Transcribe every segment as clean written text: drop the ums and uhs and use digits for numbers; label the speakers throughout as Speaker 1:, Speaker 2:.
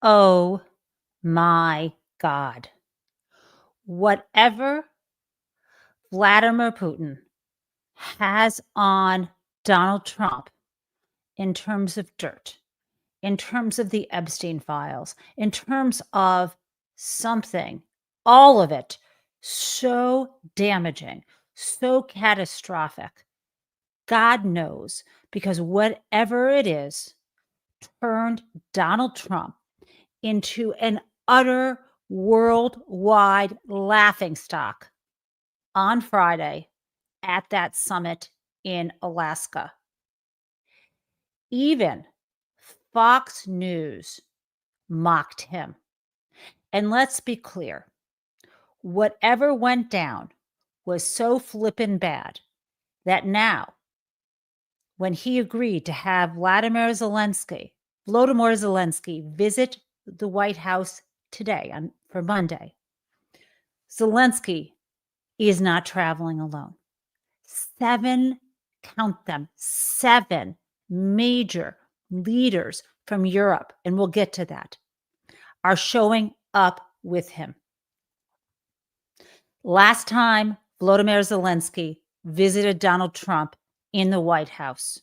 Speaker 1: Oh my God. Whatever Vladimir Putin has on Donald Trump in terms of dirt, in terms of the Epstein files, in terms of something, all of it so damaging, so catastrophic. God knows, because whatever it is turned Donald Trump into an utter worldwide laughingstock on Friday at that summit in Alaska. Even Fox News mocked him. And let's be clear, whatever went down was so flippin' bad that now, when he agreed to have Volodymyr Zelensky visit the White House today for Monday, Zelensky is not traveling alone. 7, count them, 7 major leaders from Europe, and we'll get to that, are showing up with him. Last time Volodymyr Zelensky visited Donald Trump in the White House,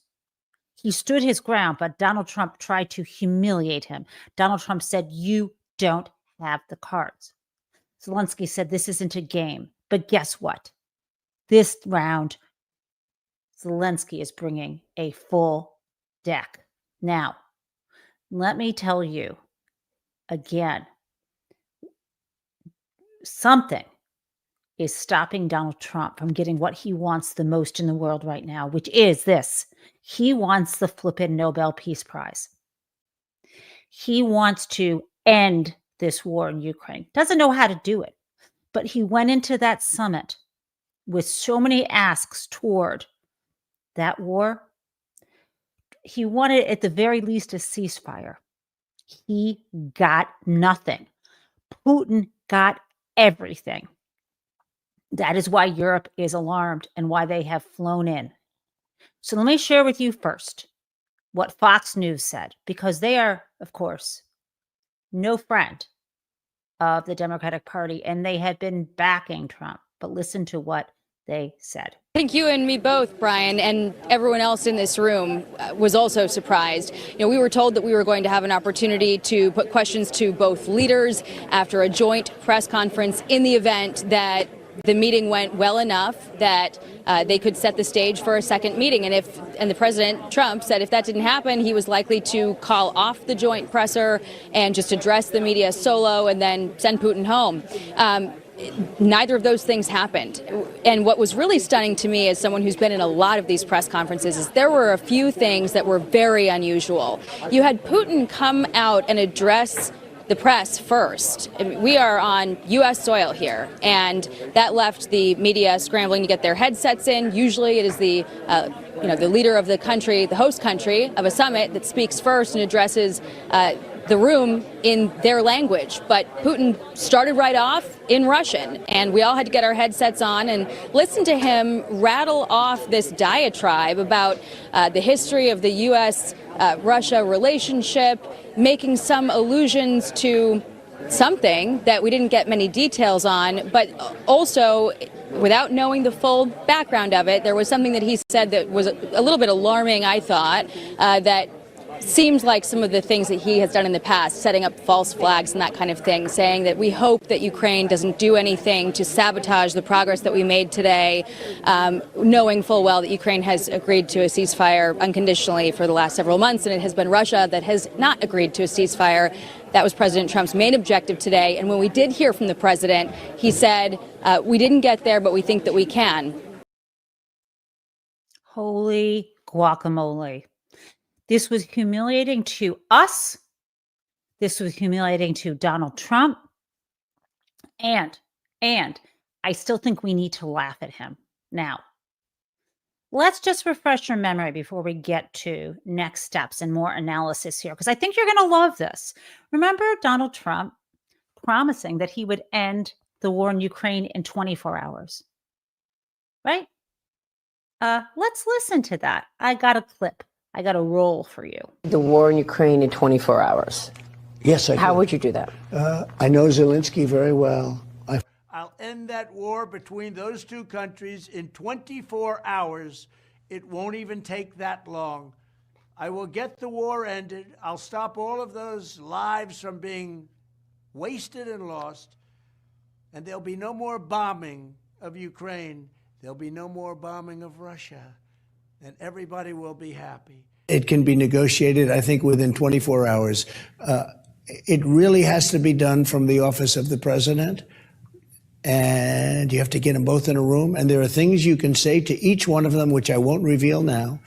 Speaker 1: he stood his ground, but Donald Trump tried to humiliate him. Donald Trump said, "You don't have the cards." Zelensky said, "This isn't a game." But guess what? This round, Zelensky is bringing a full deck. Now, let me tell you again, something is stopping Donald Trump from getting what he wants the most in the world right now, which is this. He wants the flippin' Nobel Peace Prize. He wants to end this war in Ukraine. Doesn't know how to do it, but he went into that summit with so many asks toward that war. He wanted, at the very least, a ceasefire. He got nothing. Putin got everything. That is why Europe is alarmed and why they have flown in. So let me share with you first what Fox News said, because they are, of course, no friend of the Democratic Party, and they had been backing Trump. But listen to what they said.
Speaker 2: I think you and me both, Brian, and everyone else in this room was also surprised. We were told that we were going to have an opportunity to put questions to both leaders after a joint press conference in the event that the meeting went well enough that they could set the stage for a second meeting. And the President Trump said if that didn't happen, he was likely to call off the joint presser and just address the media solo and then send Putin home. Neither of those things happened. And what was really stunning to me as someone who's been in a lot of these press conferences is there were a few things that were very unusual. You had Putin come out and address the press first. I mean, we are on U.S. soil here, and that left the media scrambling to get their headsets in. Usually it is the leader of the country, the host country of a summit, that speaks first and addresses the room in their language. But Putin started right off in Russian, and we all had to get our headsets on and listen to him rattle off this diatribe about the history of the U.S.-Russia relationship, making some allusions to something that we didn't get many details on, but also, without knowing the full background of it, there was something that he said that was a little bit alarming, I thought, that seems like some of the things that he has done in the past, setting up false flags and that kind of thing, saying that we hope that Ukraine doesn't do anything to sabotage the progress that we made today, knowing full well that Ukraine has agreed to a ceasefire unconditionally for the last several months, and it has been Russia that has not agreed to a ceasefire. That was President Trump's main objective today. And when we did hear from the president, he said, we didn't get there, but we think that we can.
Speaker 1: Holy guacamole. This was humiliating to us. This was humiliating to Donald Trump. And I still think we need to laugh at him. Now, let's just refresh your memory before we get to next steps and more analysis here, because I think you're going to love this. Remember Donald Trump promising that he would end the war in Ukraine in 24 hours, right? Let's listen to that. I got a clip. I got a roll for you.
Speaker 3: The war in Ukraine in 24 hours. Yes, I do.
Speaker 4: How would you do that?
Speaker 3: I know Zelensky very well.
Speaker 5: I'll end that war between those two countries in 24 hours. It won't even take that long. I will get the war ended. I'll stop all of those lives from being wasted and lost. And there'll be no more bombing of Ukraine. There'll be no more bombing of Russia. And everybody will be happy.
Speaker 3: It can be negotiated, I think, within 24 hours. It really has to be done from the office of the president. And you have to get them both in a room. And there are things you can say to each one of them, which I won't reveal now,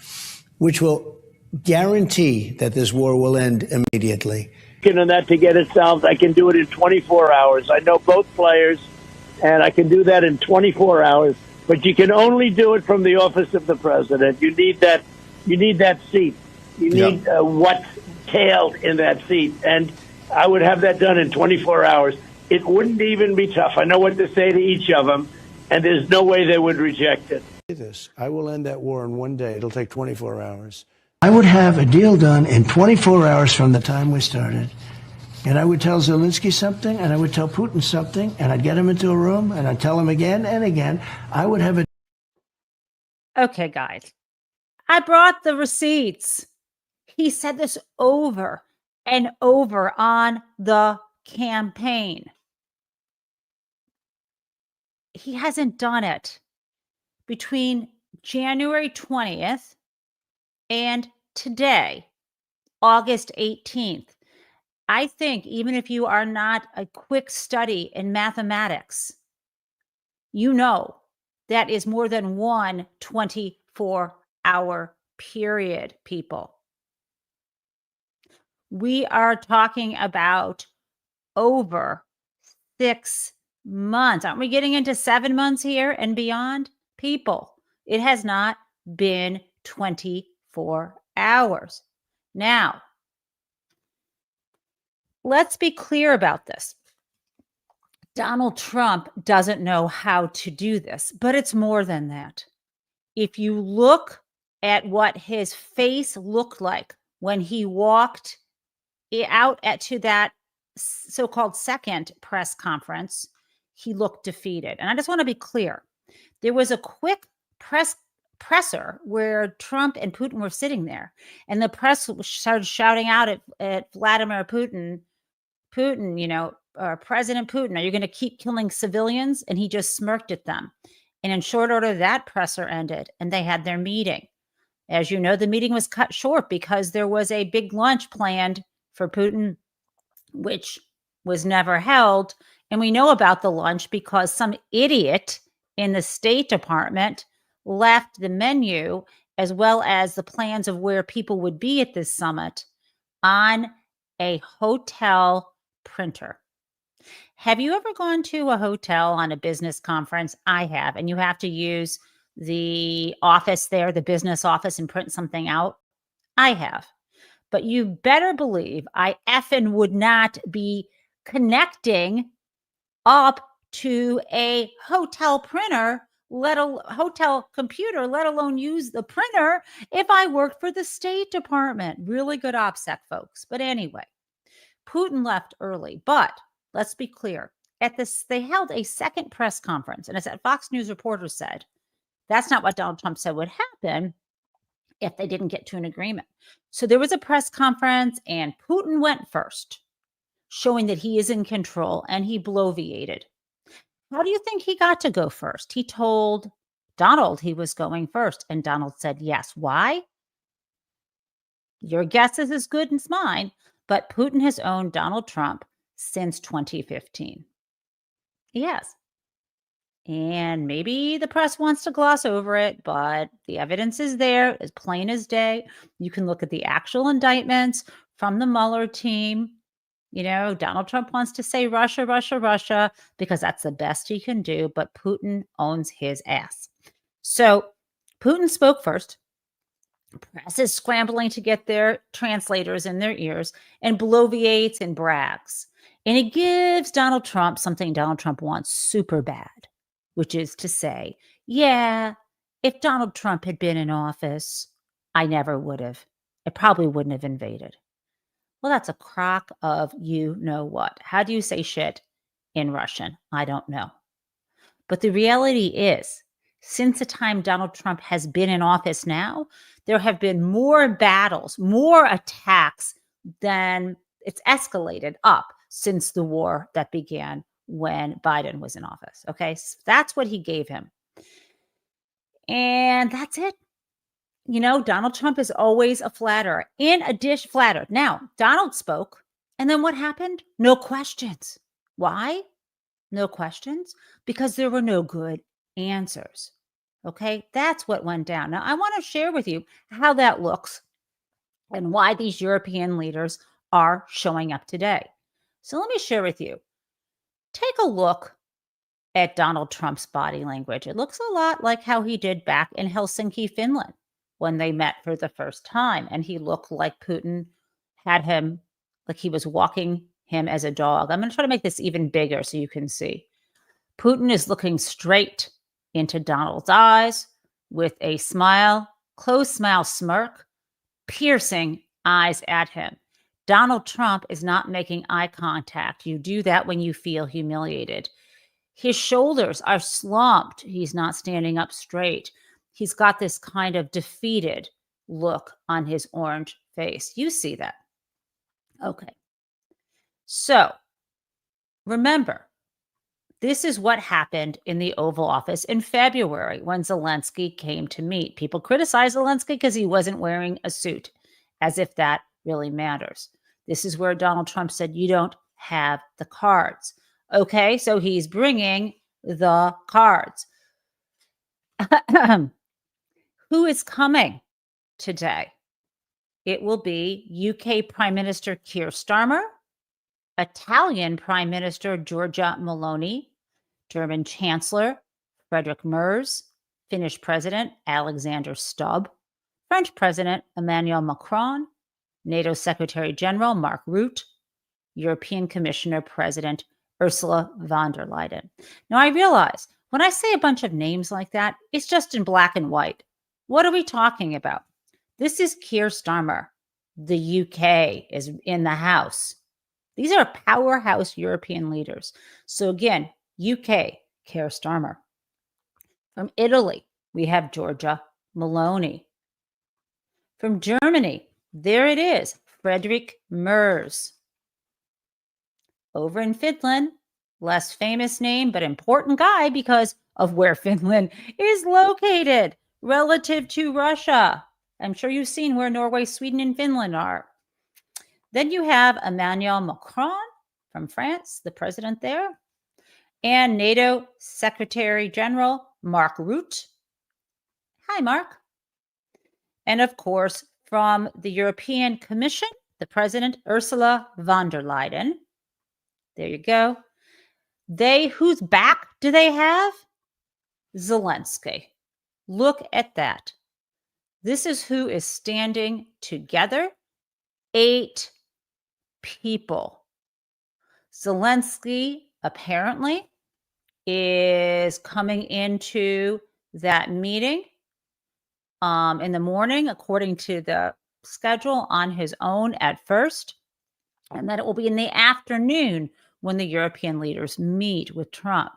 Speaker 3: which will guarantee that this war will end immediately.
Speaker 6: And that to get it solved, I can do it in 24 hours. I know both players, and I can do that in 24 hours. But you can only do it from the office of the president. You need that. You need that seat. You need what's tailed in that seat. And I would have that done in 24 hours. It wouldn't even be tough. I know what to say to each of them, and there's no way they would reject it.
Speaker 3: I will end that war in one day. It'll take 24 hours. I would have a deal done in 24 hours from the time we started. And I would tell Zelensky something, and I would tell Putin something, and I'd get him into a room, and I'd tell him again and again. I would have a...
Speaker 1: Okay, guys. I brought the receipts. He said this over and over on the campaign. He hasn't done it between January 20th and today, August 18th. I think even if you are not a quick study in mathematics, you know that is more than one 24-hour period, people. We are talking about over 6 months. Aren't we getting into 7 months here and beyond? People, it has not been 24 hours. Now, let's be clear about this. Donald Trump doesn't know how to do this, but it's more than that. If you look at what his face looked like when he walked out to that so-called second press conference, he looked defeated. And I just want to be clear. There was a quick presser where Trump and Putin were sitting there, and the press started shouting out at Vladimir Putin, President Putin, are you going to keep killing civilians? And he just smirked at them. And in short order, that presser ended, and they had their meeting. As you know, the meeting was cut short because there was a big lunch planned for Putin, which was never held. And we know about the lunch because some idiot in the State Department left the menu as well as the plans of where people would be at this summit on a hotel printer. Have you ever gone to a hotel on a business conference? I have, and you have to use the office there, the business office, and print something out? I have. But you better believe I effing would not be connecting up to a hotel printer, hotel computer, let alone use the printer if I worked for the State Department. Really good OPSEC, folks. But anyway, Putin left early. But let's be clear. They held a second press conference. And as that Fox News reporter said, that's not what Donald Trump said would happen if they didn't get to an agreement. So there was a press conference, and Putin went first, showing that he is in control, and he bloviated. How do you think he got to go first? He told Donald he was going first, and Donald said yes. Why? Your guess is as good as mine, but Putin has owned Donald Trump since 2015. Yes. And maybe the press wants to gloss over it, but the evidence is there, as plain as day. You can look at the actual indictments from the Mueller team. Donald Trump wants to say Russia, Russia, Russia, because that's the best he can do, but Putin owns his ass. So Putin spoke first. Press is scrambling to get their translators in their ears and bloviates and brags. And it gives Donald Trump something Donald Trump wants super bad, which is to say, yeah, if Donald Trump had been in office, I never would have. I probably wouldn't have invaded. Well, that's a crock of you know what. How do you say shit in Russian? I don't know. But the reality is, since the time Donald Trump has been in office now, there have been more battles, more attacks than it's escalated up since the war that began when Biden was in office. Okay. So that's what he gave him. And that's it. You know, Donald Trump is always a flatterer. In addition, flattered. Now, Donald spoke, and then what happened? No questions. Why? No questions? Because there were no good answers. Okay, that's what went down. Now, I want to share with you how that looks and why these European leaders are showing up today. So let me share with you. Take a look at Donald Trump's body language. It looks a lot like how he did back in Helsinki, Finland, when they met for the first time. And he looked like Putin had him, like he was walking him as a dog. I'm going to try to make this even bigger so you can see. Putin is looking straight into Donald's eyes with a smile, closed smile smirk, piercing eyes at him. Donald Trump is not making eye contact. You do that when you feel humiliated. His shoulders are slumped. He's not standing up straight. He's got this kind of defeated look on his orange face. You see that. Okay. So remember, this is what happened in the Oval Office in February when Zelensky came to meet. People criticized Zelensky because he wasn't wearing a suit, as if that really matters. This is where Donald Trump said, you don't have the cards. Okay, so he's bringing the cards. Who is coming today? It will be UK Prime Minister Keir Starmer, Italian Prime Minister Giorgia Meloni, German Chancellor Friedrich Merz, Finnish President Alexander Stubb, French President Emmanuel Macron, NATO Secretary General Mark Rutte, European Commissioner President Ursula von der Leyen. Now, I realize when I say a bunch of names like that, it's just in black and white. What are we talking about? This is Keir Starmer. The UK is in the house. These are powerhouse European leaders. So again, UK, Keir Starmer. From Italy, we have Giorgia Meloni. From Germany, there it is, Friedrich Merz. Over in Finland, less famous name, but important guy because of where Finland is located relative to Russia. I'm sure you've seen where Norway, Sweden, and Finland are. Then you have Emmanuel Macron from France, the president there, and NATO Secretary General Mark Rutte. Hi, Mark. And of course, from the European Commission, the president, Ursula von der Leyen. There you go. Whose back do they have? Zelensky. Look at that. This is who is standing together. 8 people. Zelensky apparently is coming into that meeting in the morning, according to the schedule, on his own at first. And then it will be in the afternoon when the European leaders meet with Trump.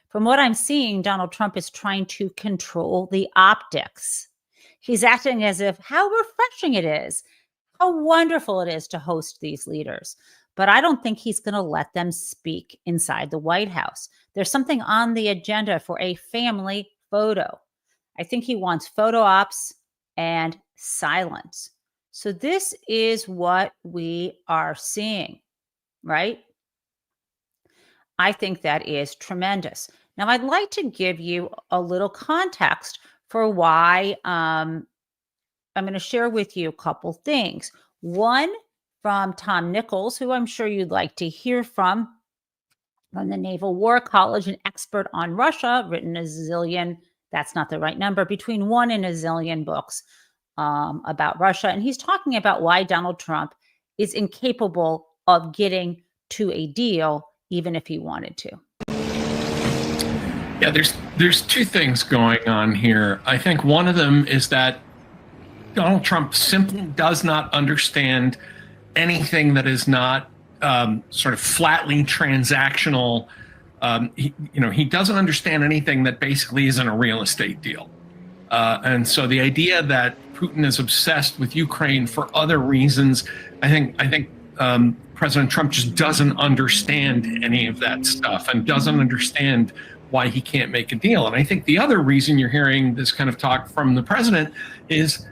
Speaker 1: From what I'm seeing, Donald Trump is trying to control the optics. He's acting as if how refreshing it is, how wonderful it is to host these leaders. But I don't think he's going to let them speak inside the White House. There's something on the agenda for a family photo. I think he wants photo ops and silence. So this is what we are seeing, right? I think that is tremendous. Now, I'd like to give you a little context for why I'm going to share with you a couple things. One, from Tom Nichols, who I'm sure you'd like to hear from the Naval War College, an expert on Russia, written a zillion, that's not the right number, between 1 and a zillion books about Russia. And he's talking about why Donald Trump is incapable of getting to a deal, even if he wanted to.
Speaker 4: Yeah, there's 2 things going on here. I think one of them is that Donald Trump simply does not understand anything that is not sort of flatly transactional. He doesn't understand anything that basically isn't a real estate deal. And so the idea that Putin is obsessed with Ukraine for other reasons, I think President Trump just doesn't understand any of that stuff and doesn't understand why he can't make a deal. And I think the other reason you're hearing this kind of talk from the president is,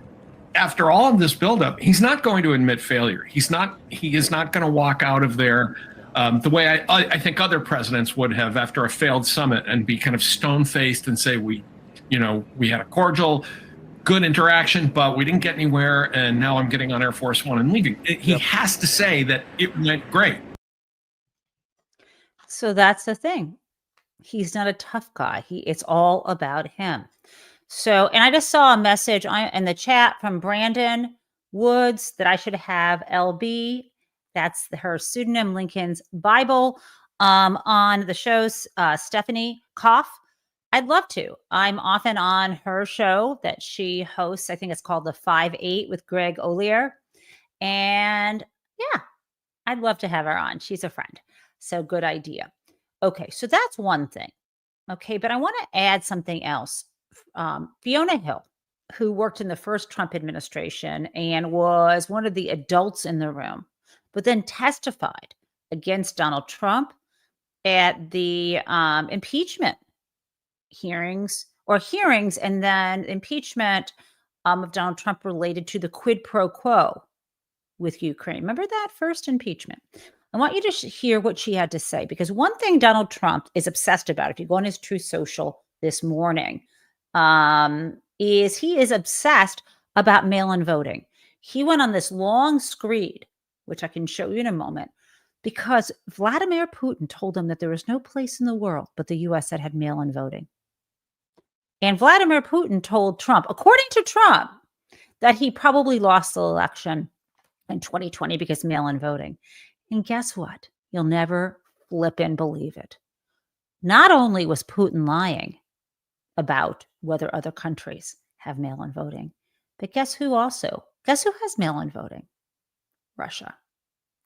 Speaker 4: after all of this buildup, he's not going to admit failure. He is not going to walk out of there the way I think other presidents would have after a failed summit and be kind of stone-faced and say, we had a cordial, good interaction, but we didn't get anywhere, and now I'm getting on Air Force One and leaving. He has to say that it went great.
Speaker 1: So that's the thing. He's not a tough guy. It's all about him. So, and I just saw a message in the chat from Brandon Woods that I should have LB. That's her pseudonym, Lincoln's Bible, on the show's Stephanie Koff. I'd love to. I'm often on her show that she hosts. I think it's called The 5-8 with Greg Ollier. And yeah, I'd love to have her on. She's a friend. So good idea. Okay, so that's one thing. Okay, but I want to add something else. Fiona Hill, who worked in the first Trump administration and was one of the adults in the room, but then testified against Donald Trump at the impeachment hearings, and then impeachment of Donald Trump related to the quid pro quo with Ukraine. Remember that first impeachment? I want you to hear what she had to say, because one thing Donald Trump is obsessed about, if you go on his Truth Social this morning, is he is obsessed about mail-in voting. He went on this long screed, which I can show you in a moment, because Vladimir Putin told him that there was no place in the world but the U.S. that had mail-in voting. And Vladimir Putin told Trump, according to Trump, that he probably lost the election in 2020 because mail-in voting. And guess what? You'll never flip and believe it. Not only was Putin lying about whether other countries have mail-in voting, but guess who has mail-in voting? Russia.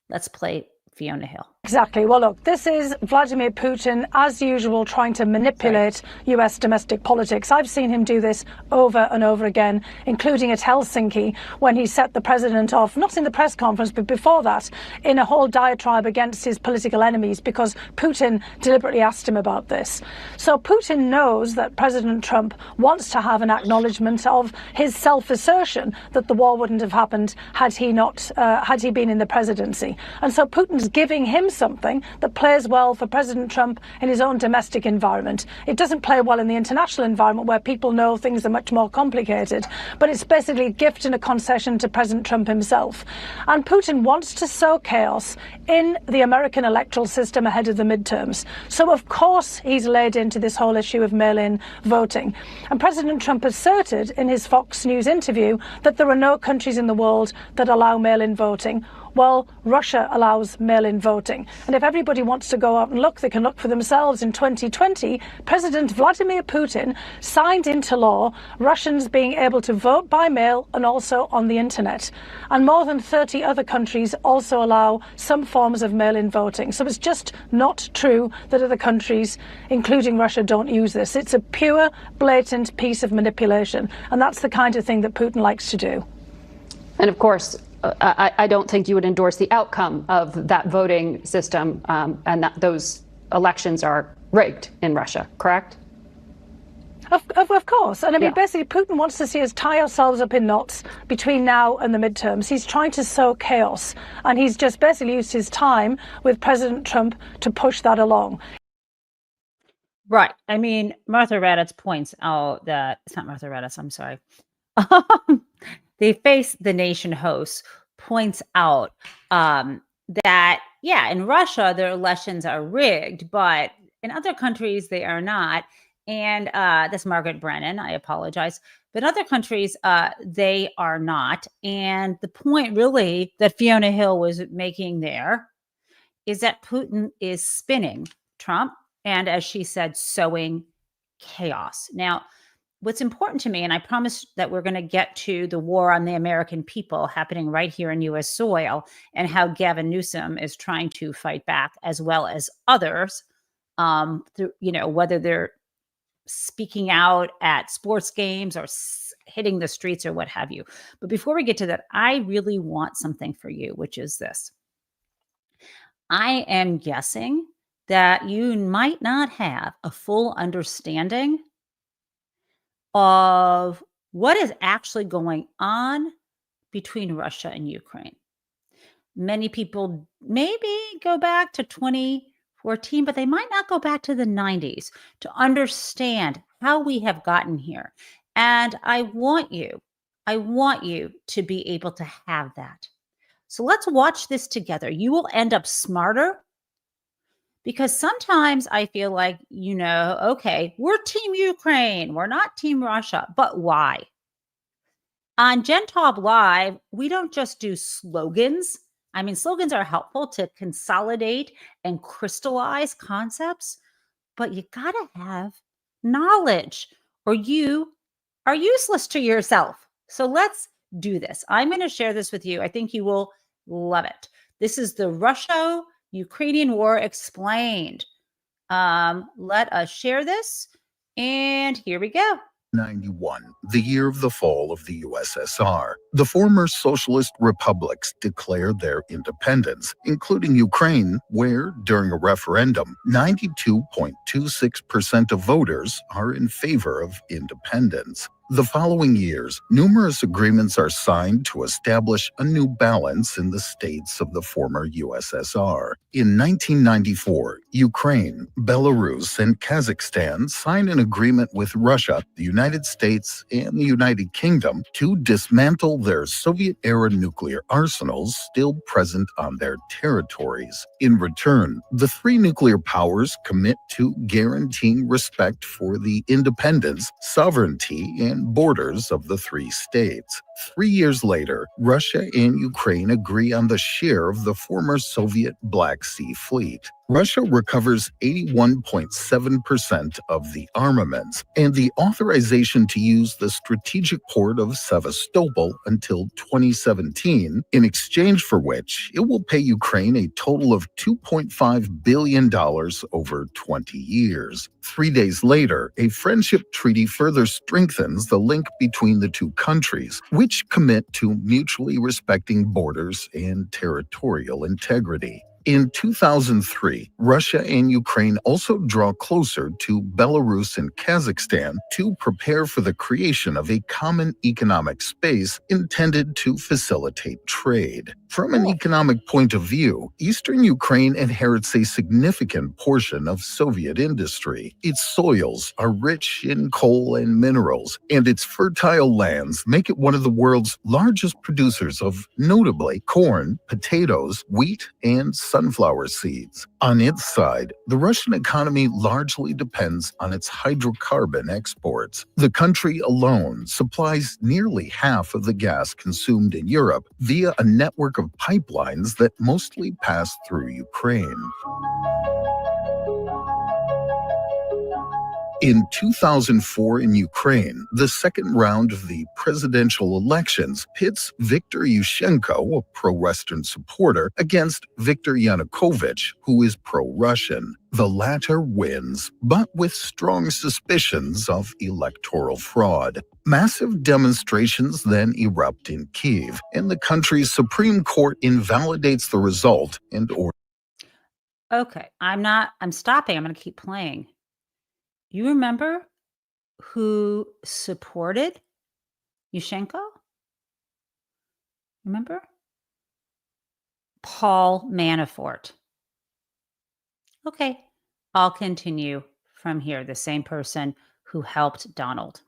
Speaker 1: Let's play Fiona Hill.
Speaker 7: Exactly. Well, look, this is Vladimir Putin, as usual, trying to manipulate US domestic politics. I've seen him do this over and over again, including at Helsinki, when he set the president off, not in the press conference, but before that, in a whole diatribe against his political enemies, because Putin deliberately asked him about this. So Putin knows that President Trump wants to have an acknowledgement of his self-assertion that the war wouldn't have happened had he been in the presidency. And so Putin's giving him something that plays well for President Trump in his own domestic environment. It doesn't play well in the international environment, where people know things are much more complicated, but it's basically a gift and a concession to President Trump himself. And Putin wants to sow chaos in the American electoral system ahead of the midterms. So of course he's laid into this whole issue of mail-in voting. And President Trump asserted in his Fox News interview that there are no countries in the world that allow mail-in voting. Well, Russia allows mail-in voting. And if everybody wants to go out and look, they can look for themselves. In 2020, President Vladimir Putin signed into law Russians being able to vote by mail and also on the internet. And more than 30 other countries also allow some forms of mail-in voting. So it's just not true that other countries, including Russia, don't use this. It's a pure, blatant piece of manipulation. And that's the kind of thing that Putin likes to do.
Speaker 8: And of course, I don't think you would endorse the outcome of that voting system, and that those elections are rigged in Russia, correct?
Speaker 7: Of course. And I mean, basically, Putin wants to see us tie ourselves up in knots between now and the midterms. He's trying to sow chaos, and he's just basically used his time with President Trump to push that along.
Speaker 1: Right. I mean, Martha Raddatz points out that it's not Martha Raddatz, I'm sorry. The Face the Nation host points out that, yeah, in Russia, their elections are rigged, but in other countries, they are not. And that's Margaret Brennan. I apologize. But in other countries, they are not. And the point really that Fiona Hill was making there is that Putin is spinning Trump and, as she said, sowing chaos. Now, what's important to me, and I promise that we're going to get to the war on the American people happening right here in U.S. soil and how Gavin Newsom is trying to fight back, as well as others, through, whether they're speaking out at sports games or hitting the streets or what have you. But before we get to that, I really want something for you, which is this. I am guessing that you might not have a full understanding of what is actually going on between Russia and Ukraine. Many people maybe go back to 2014, but they might not go back to the 90s to understand how we have gotten here. And I want you to be able to have that. So let's watch this together. You will end up smarter, because sometimes I feel like, okay, we're Team Ukraine, we're not Team Russia, but why? On Gen Taub Live, we don't just do slogans. I mean, slogans are helpful to consolidate and crystallize concepts, but you got to have knowledge or you are useless to yourself. So let's do this. I'm going to share this with you. I think you will love it. This is the Russo-Ukrainian War Explained. Let us share this. And here we go.
Speaker 9: 91, the year of the fall of the USSR. The former socialist republics declared their independence, including Ukraine, where, during a referendum, 92.26% of voters are in favor of independence. The following years, numerous agreements are signed to establish a new balance in the states of the former USSR. In 1994, Ukraine, Belarus, and Kazakhstan signed an agreement with Russia, the United States, and the United Kingdom to dismantle their Soviet-era nuclear arsenals still present on their territories. In return, the three nuclear powers commit to guaranteeing respect for the independence, sovereignty, and borders of the three states. 3 years later, Russia and Ukraine agree on the share of the former Soviet Black Sea Fleet. Russia recovers 81.7% of the armaments and the authorization to use the strategic port of Sevastopol until 2017, in exchange for which it will pay Ukraine a total of $2.5 billion over 20 years. 3 days later, a friendship treaty further strengthens the link between the two countries, which commit to mutually respecting borders and territorial integrity. In 2003, Russia and Ukraine also draw closer to Belarus and Kazakhstan to prepare for the creation of a common economic space intended to facilitate trade. From an economic point of view, Eastern Ukraine inherits a significant portion of Soviet industry. Its soils are rich in coal and minerals, and its fertile lands make it one of the world's largest producers of, notably, corn, potatoes, wheat, and sunflower seeds. On its side, the Russian economy largely depends on its hydrocarbon exports. The country alone supplies nearly half of the gas consumed in Europe via a network of pipelines that mostly pass through Ukraine. In 2004 in Ukraine, the second round of the presidential elections pits Viktor Yushchenko, a pro-Western supporter, against Viktor Yanukovych, who is pro-Russian. The latter wins, but with strong suspicions of electoral fraud. Massive demonstrations then erupt in Kyiv, and the country's Supreme Court invalidates the result and orders.
Speaker 1: Okay, I'm stopping. I'm going to keep playing. You remember who supported Yushchenko? Remember? Paul Manafort. Okay, I'll continue from here. The same person who helped Donald.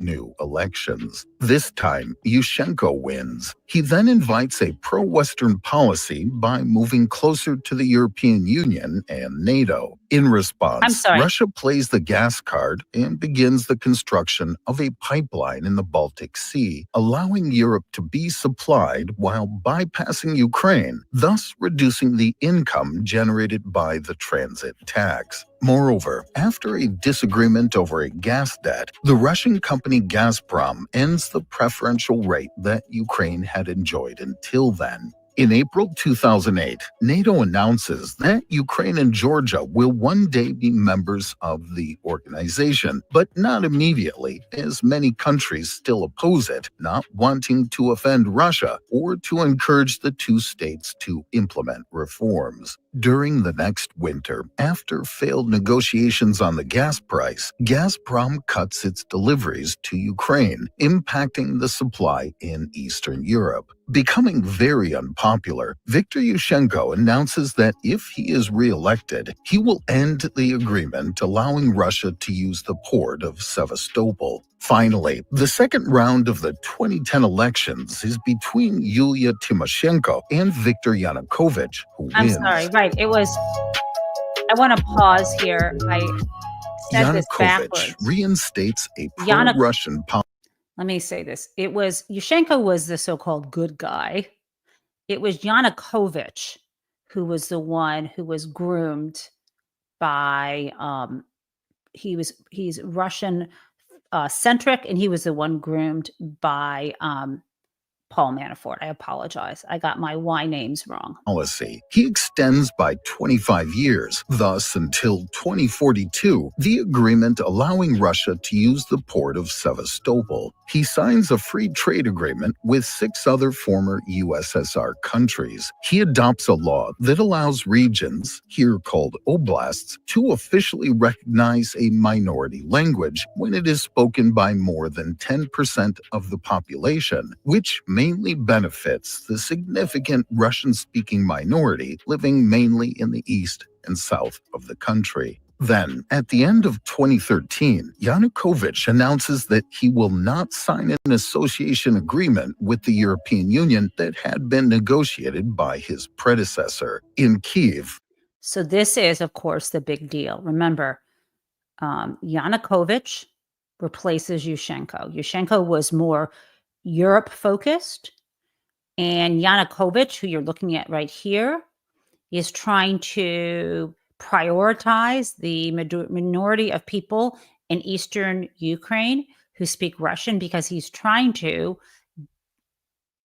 Speaker 9: New elections. This time, Yushchenko wins. He then invites a pro-Western policy by moving closer to the European Union and NATO. In
Speaker 1: I'm
Speaker 9: response,
Speaker 1: sorry.
Speaker 9: Russia plays the gas card and begins the construction of a pipeline in the Baltic Sea, allowing Europe to be supplied while bypassing Ukraine, thus reducing the income generated by the transit tax. Moreover, after a disagreement over a gas debt, the Russian company Gazprom ends the preferential rate that Ukraine had enjoyed until then. In April 2008, NATO announces that Ukraine and Georgia will one day be members of the organization, but not immediately, as many countries still oppose it, not wanting to offend Russia or to encourage the two states to implement reforms. During the next winter, after failed negotiations on the gas price, Gazprom cuts its deliveries to Ukraine, impacting the supply in Eastern Europe. Becoming very unpopular, Viktor Yushchenko announces that if he is re-elected, he will end the agreement allowing Russia to use the port of Sevastopol. Finally, the second round of the 2010 elections is between Yulia Tymoshenko and Viktor Yanukovych, who
Speaker 1: I'm
Speaker 9: wins.
Speaker 1: sorry. Right. It was. I want to pause here. I said this
Speaker 9: Yanukovych
Speaker 1: backwards.
Speaker 9: reinstates a pro-Russian policy.
Speaker 1: Let me say this. It was Yushchenko was the so-called good guy. It was Yanukovych who was the one who was groomed by he's Russian centric, and he was the one groomed by Paul Manafort. I apologize. I got my Y names wrong.
Speaker 9: Policy. He extends by 25 years, thus until 2042, the agreement allowing Russia to use the port of Sevastopol. He signs a free trade agreement with 6 other former USSR countries. He adopts a law that allows regions, here called oblasts, to officially recognize a minority language when it is spoken by more than 10% of the population, which mainly benefits the significant Russian-speaking minority living mainly in the east and south of the country. Then, at the end of 2013, Yanukovych announces that he will not sign an association agreement with the European Union that had been negotiated by his predecessor in Kyiv.
Speaker 1: So this is, of course, the big deal. Remember, Yanukovych replaces Yushchenko. Yushchenko was more Europe-focused, and Yanukovych, who you're looking at right here, is trying to prioritize the minority of people in eastern Ukraine who speak Russian, because he's trying to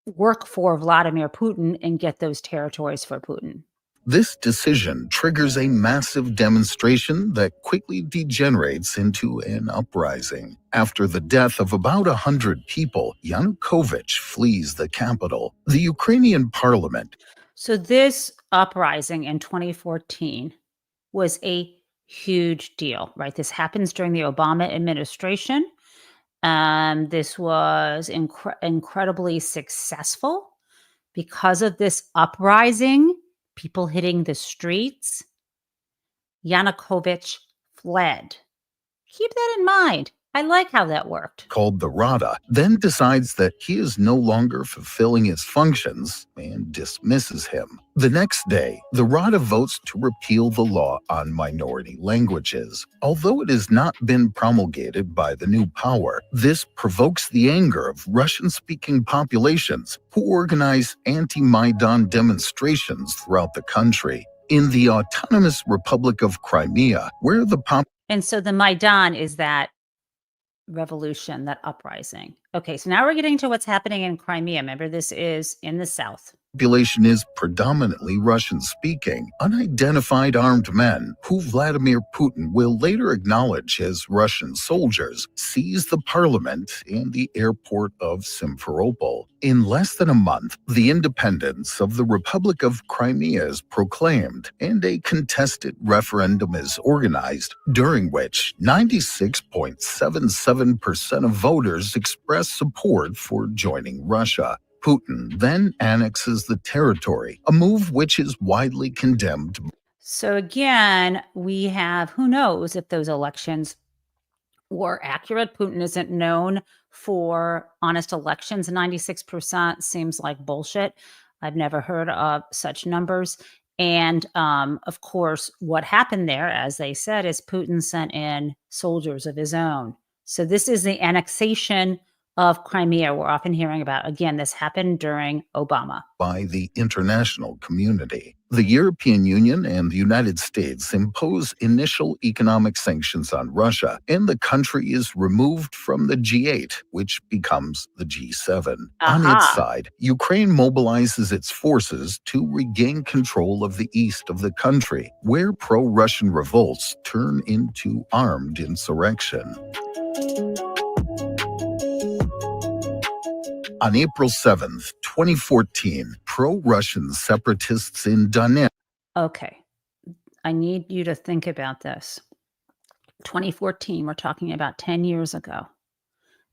Speaker 1: work for Vladimir Putin and get those territories for Putin.
Speaker 9: This decision triggers a massive demonstration that quickly degenerates into an uprising. After the death of about 100 people, Yanukovych flees the capital. The Ukrainian parliament.
Speaker 1: So this uprising in 2014 was a huge deal, right? This happens during the Obama administration. This was incredibly successful because of this uprising. People hitting the streets. Yanukovych fled. Keep that in mind. I like how that worked.
Speaker 9: Called the Rada, then decides that he is no longer fulfilling his functions and dismisses him. The next day, the Rada votes to repeal the law on minority languages. Although it has not been promulgated by the new power, this provokes the anger of Russian-speaking populations who organize anti-Maidan demonstrations throughout the country. In the Autonomous Republic of Crimea, where the
Speaker 1: And so the Maidan is that revolution, that uprising. Okay, so now we're getting to what's happening in Crimea. Remember, this is in the south.
Speaker 9: Population is predominantly Russian-speaking, unidentified armed men who Vladimir Putin will later acknowledge as Russian soldiers, seize the parliament and the airport of Simferopol. In less than a month, the independence of the Republic of Crimea is proclaimed, and a contested referendum is organized, during which 96.77% of voters express support for joining Russia. Putin then annexes the territory, a move which is widely condemned.
Speaker 1: So again, we have, who knows if those elections or accurate. Putin isn't known for honest elections. 96% seems like bullshit. I've never heard of such numbers. And of course, what happened there, as they said, is Putin sent in soldiers of his own. So this is the annexation of Crimea we're often hearing about. Again, this happened during Obama.
Speaker 9: By the international community. The European Union and the United States impose initial economic sanctions on Russia, and the country is removed from the G8, which becomes the G7. On its side, Ukraine mobilizes its forces to regain control of the east of the country, where pro-Russian revolts turn into armed insurrection. On April 7th, 2014, pro-Russian separatists in Donetsk.
Speaker 1: Okay, I need you to think about this. 2014, we're talking about 10 years ago.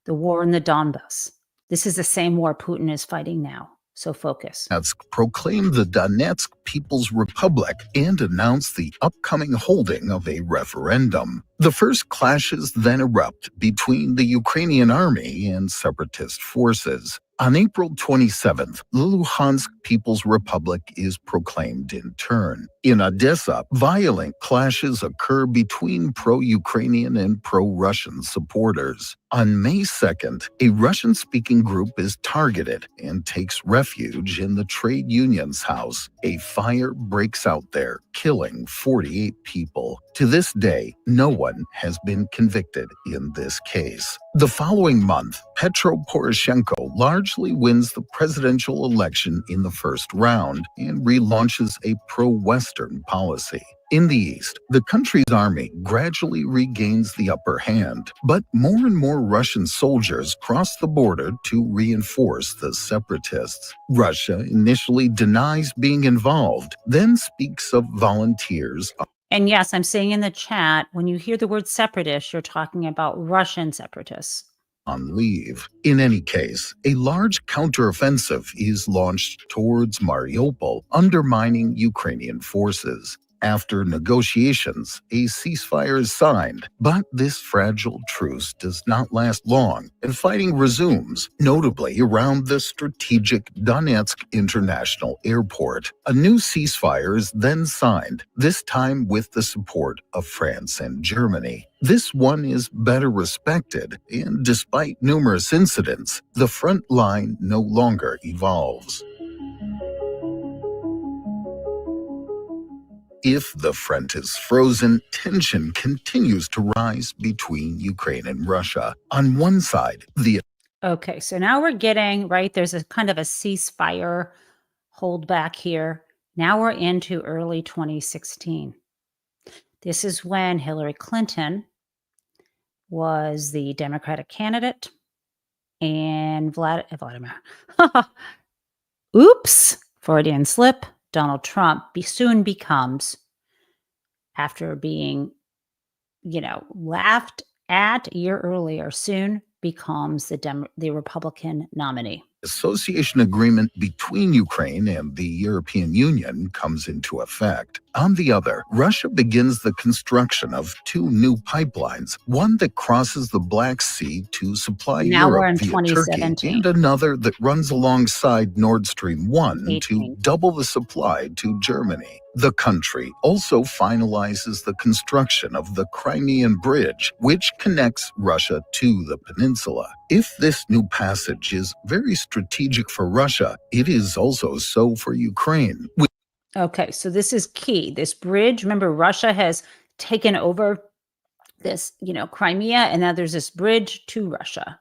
Speaker 1: The war in the Donbass. This is the same war Putin is fighting now. So focus.
Speaker 9: Proclaimed the Donetsk People's Republic and announced the upcoming holding of a referendum. The first clashes then erupt between the Ukrainian army and separatist forces. On April 27th, the Luhansk People's Republic is proclaimed in turn. In Odessa, violent clashes occur between pro-Ukrainian and pro-Russian supporters. On May 2nd, a Russian-speaking group is targeted and takes refuge in the trade union's house. A fire breaks out there, killing 48 people. To this day, no one has been convicted in this case. The following month, Petro Poroshenko largely wins the presidential election in the first round and relaunches a pro-Western policy. In the east, the country's army gradually regains the upper hand, but more and more Russian soldiers cross the border to reinforce the separatists. Russia initially denies being involved, then speaks of volunteers.
Speaker 1: And yes, I'm saying in the chat, when you hear the word separatist, you're talking about Russian separatists.
Speaker 9: On leave. In any case, a large counteroffensive is launched towards Mariupol, undermining Ukrainian forces. After negotiations, a ceasefire is signed, but this fragile truce does not last long, and fighting resumes, notably around the strategic Donetsk International Airport. A new ceasefire is then signed, this time with the support of France and Germany. This one is better respected, and despite numerous incidents, the front line no longer evolves. If the front is frozen, tension continues to rise between Ukraine and Russia. On one side,
Speaker 1: Okay, so now we're getting, right, there's a kind of a ceasefire holdback here. Now we're into early 2016. This is when Hillary Clinton was the Democratic candidate and Vladimir. Oops, Freudian slip. Donald Trump soon becomes, after being, laughed at a year earlier, soon becomes the Republican nominee.
Speaker 9: Association agreement between Ukraine and the European Union comes into effect. On the other, Russia begins the construction of two new pipelines, one that crosses the Black Sea to supply Europe via Turkey, and another that runs alongside Nord Stream 1 to double the supply to Germany. The country also finalizes the construction of the Crimean Bridge, which connects Russia to the peninsula. If this new passage is very strategic for Russia, it is also so for Ukraine.
Speaker 1: Okay, so this is key. This bridge, remember, Russia has taken over this, Crimea, and now there's this bridge to Russia.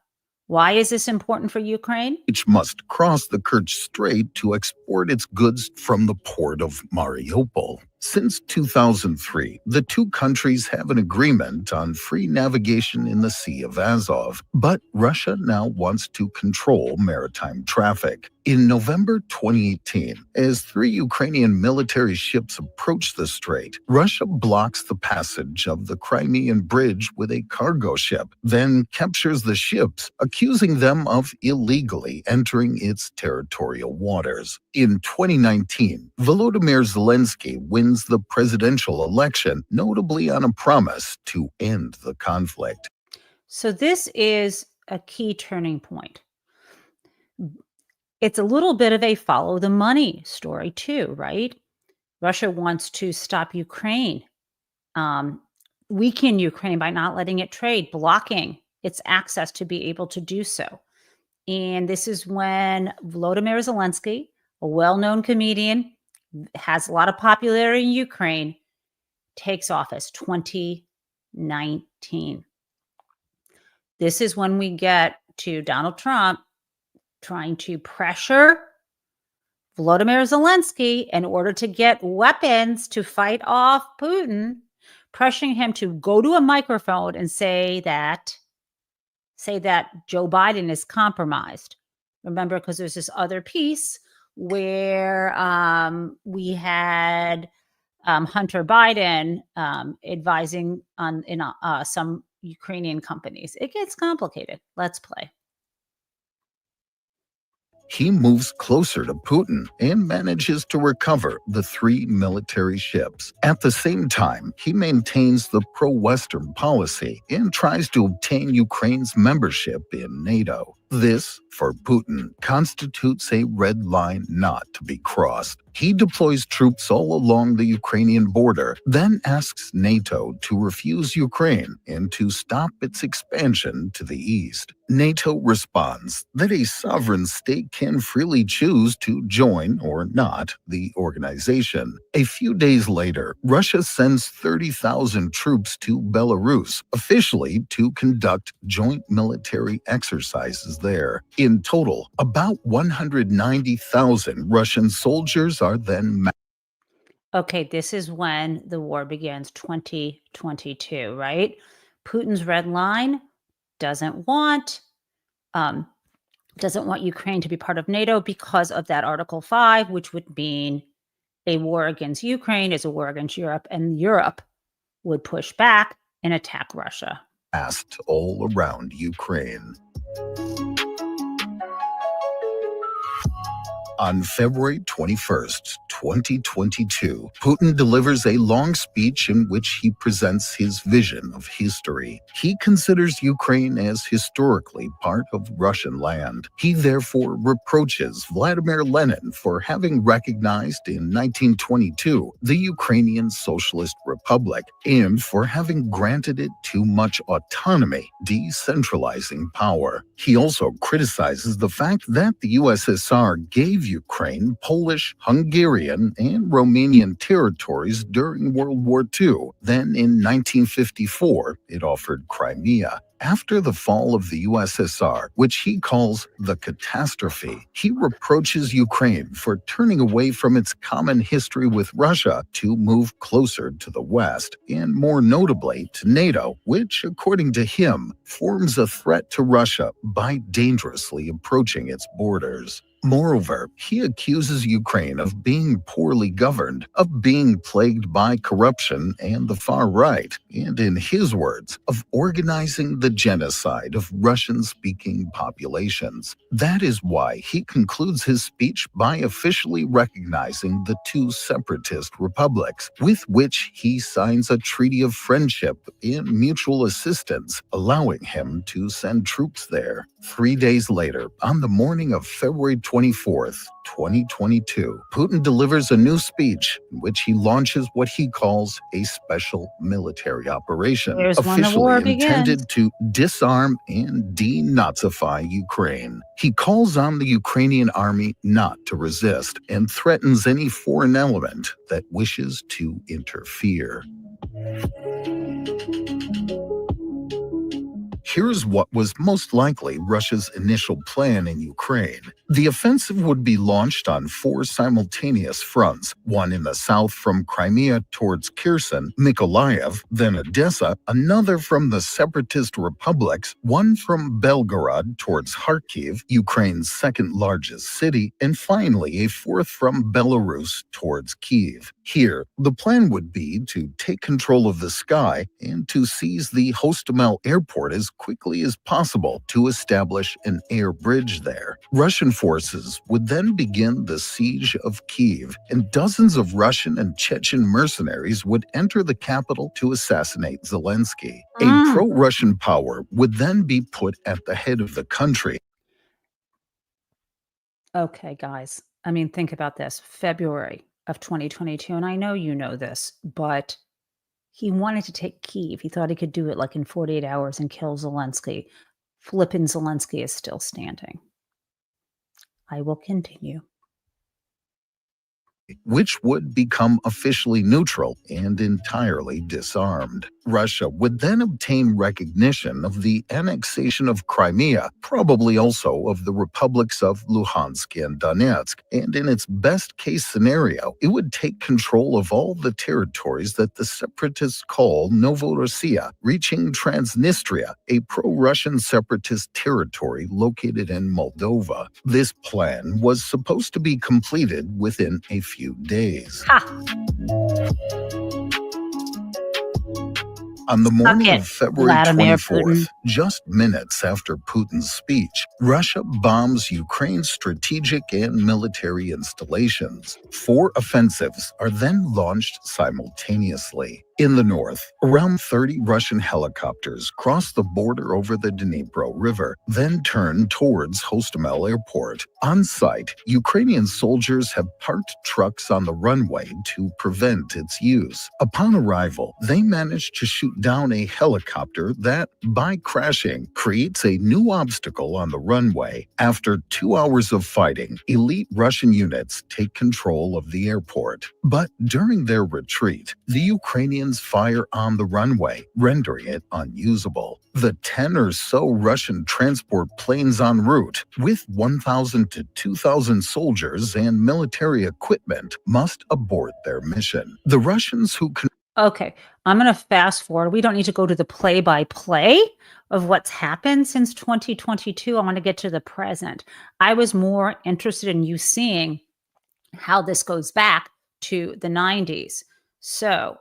Speaker 1: Why is this important for Ukraine?
Speaker 9: Which must cross the Kerch Strait to export its goods from the port of Mariupol. Since 2003, the two countries have an agreement on free navigation in the Sea of Azov, but Russia now wants to control maritime traffic. In November 2018, as 3 Ukrainian military ships approach the strait, Russia blocks the passage of the Crimean Bridge with a cargo ship, then captures the ships, accusing them of illegally entering its territorial waters. In 2019, Volodymyr Zelensky wins the presidential election, notably on a promise to end the conflict.
Speaker 1: So this is a key turning point. It's a little bit of a follow the money story too, right? Russia wants to stop Ukraine, weaken Ukraine by not letting it trade, blocking its access to be able to do so. And this is when Volodymyr Zelensky, a well-known comedian, has a lot of popularity in Ukraine, takes office 2019. This is when we get to Donald Trump trying to pressure Volodymyr Zelensky in order to get weapons to fight off Putin, pressuring him to go to a microphone and say that Joe Biden is compromised. Remember, because there's this other piece where we had Hunter Biden advising on some Ukrainian companies. It gets complicated. Let's play.
Speaker 9: He moves closer to Putin and manages to recover the 3 military ships. At the same time, he maintains the pro-Western policy and tries to obtain Ukraine's membership in NATO. This, for Putin, constitutes a red line not to be crossed. He deploys troops all along the Ukrainian border, then asks NATO to refuse Ukraine and to stop its expansion to the east. NATO responds that a sovereign state can freely choose to join or not the organization. A few days later, Russia sends 30,000 troops to Belarus, officially to conduct joint military exercises there. In total, about 190,000 Russian soldiers are then
Speaker 1: Okay, this is when the war begins, 2022, right? Putin's red line doesn't want Ukraine to be part of NATO because of that Article 5, which would mean a war against Ukraine is a war against Europe, and Europe would push back and attack Russia.
Speaker 9: massed all around Ukraine. On February 21st, 2022, Putin delivers a long speech in which he presents his vision of history. He considers Ukraine as historically part of Russian land. He therefore reproaches Vladimir Lenin for having recognized in 1922 the Ukrainian Socialist Republic and for having granted it too much autonomy, decentralizing power. He also criticizes the fact that the USSR gave Ukraine Polish, Hungarian, and Romanian territories during World War II. Then in 1954, it offered Crimea. After the fall of the USSR, which he calls the catastrophe, he reproaches Ukraine for turning away from its common history with Russia to move closer to the West, and more notably to NATO, which, according to him, forms a threat to Russia by dangerously approaching its borders. Moreover, he accuses Ukraine of being poorly governed, of being plagued by corruption and the far right, and in his words, of organizing the genocide of Russian-speaking populations. That is why he concludes his speech by officially recognizing the two separatist republics, with which he signs a treaty of friendship and mutual assistance, allowing him to send troops there. 3 days later, on the morning of February 24th, 2022, Putin delivers a new speech in which he launches what he calls a special military operation, officially intended to disarm and denazify Ukraine. He calls on the Ukrainian army not to resist and threatens any foreign element that wishes to interfere. Here's what was most likely Russia's initial plan in Ukraine. The offensive would be launched on 4 simultaneous fronts, one in the south from Crimea towards Kherson, Mykolaiv, then Odessa, another from the separatist republics, one from Belgorod towards Kharkiv, Ukraine's second largest city, and finally a fourth from Belarus towards Kyiv. Here, the plan would be to take control of the sky and to seize the Hostomel airport as quickly as possible to establish an air bridge there. Russian forces would then begin the siege of Kyiv, and dozens of Russian and Chechen mercenaries would enter the capital to assassinate Zelensky. A pro-Russian power would then be put at the head of the country.
Speaker 1: Okay, guys. I mean, think about this. February of 2022, and I know you know this, but he wanted to take Kyiv. He thought he could do it like in 48 hours and kill Zelensky. Flippin' Zelensky is still standing. I will continue.
Speaker 9: Which would become officially neutral and entirely disarmed. Russia would then obtain recognition of the annexation of Crimea, probably also of the republics of Luhansk and Donetsk, and in its best-case scenario, it would take control of all the territories that the separatists call Novorossiya, reaching Transnistria, a pro-Russian separatist territory located in Moldova. This plan was supposed to be completed within a few days. On the morning of February 24th, just minutes after Putin's speech, Russia bombs Ukraine's strategic and military installations. 4 offensives are then launched simultaneously. In the north, around 30 Russian helicopters cross the border over the Dnipro River, then turn towards Hostomel Airport. On site, Ukrainian soldiers have parked trucks on the runway to prevent its use. Upon arrival, they manage to shoot down a helicopter that, by crashing, creates a new obstacle on the runway. After 2 hours of fighting, elite Russian units take control of the airport. But during their retreat, the Ukrainians fire on the runway, rendering it unusable. The 10 or so Russian transport planes en route, with 1,000 to 2,000 soldiers and military equipment, must abort their mission. The Russians who
Speaker 1: Okay, I'm going to fast forward. We don't need to go to the play-by-play of what's happened since 2022. I want to get to the present. I was more interested in you seeing how this goes back to the 90s. So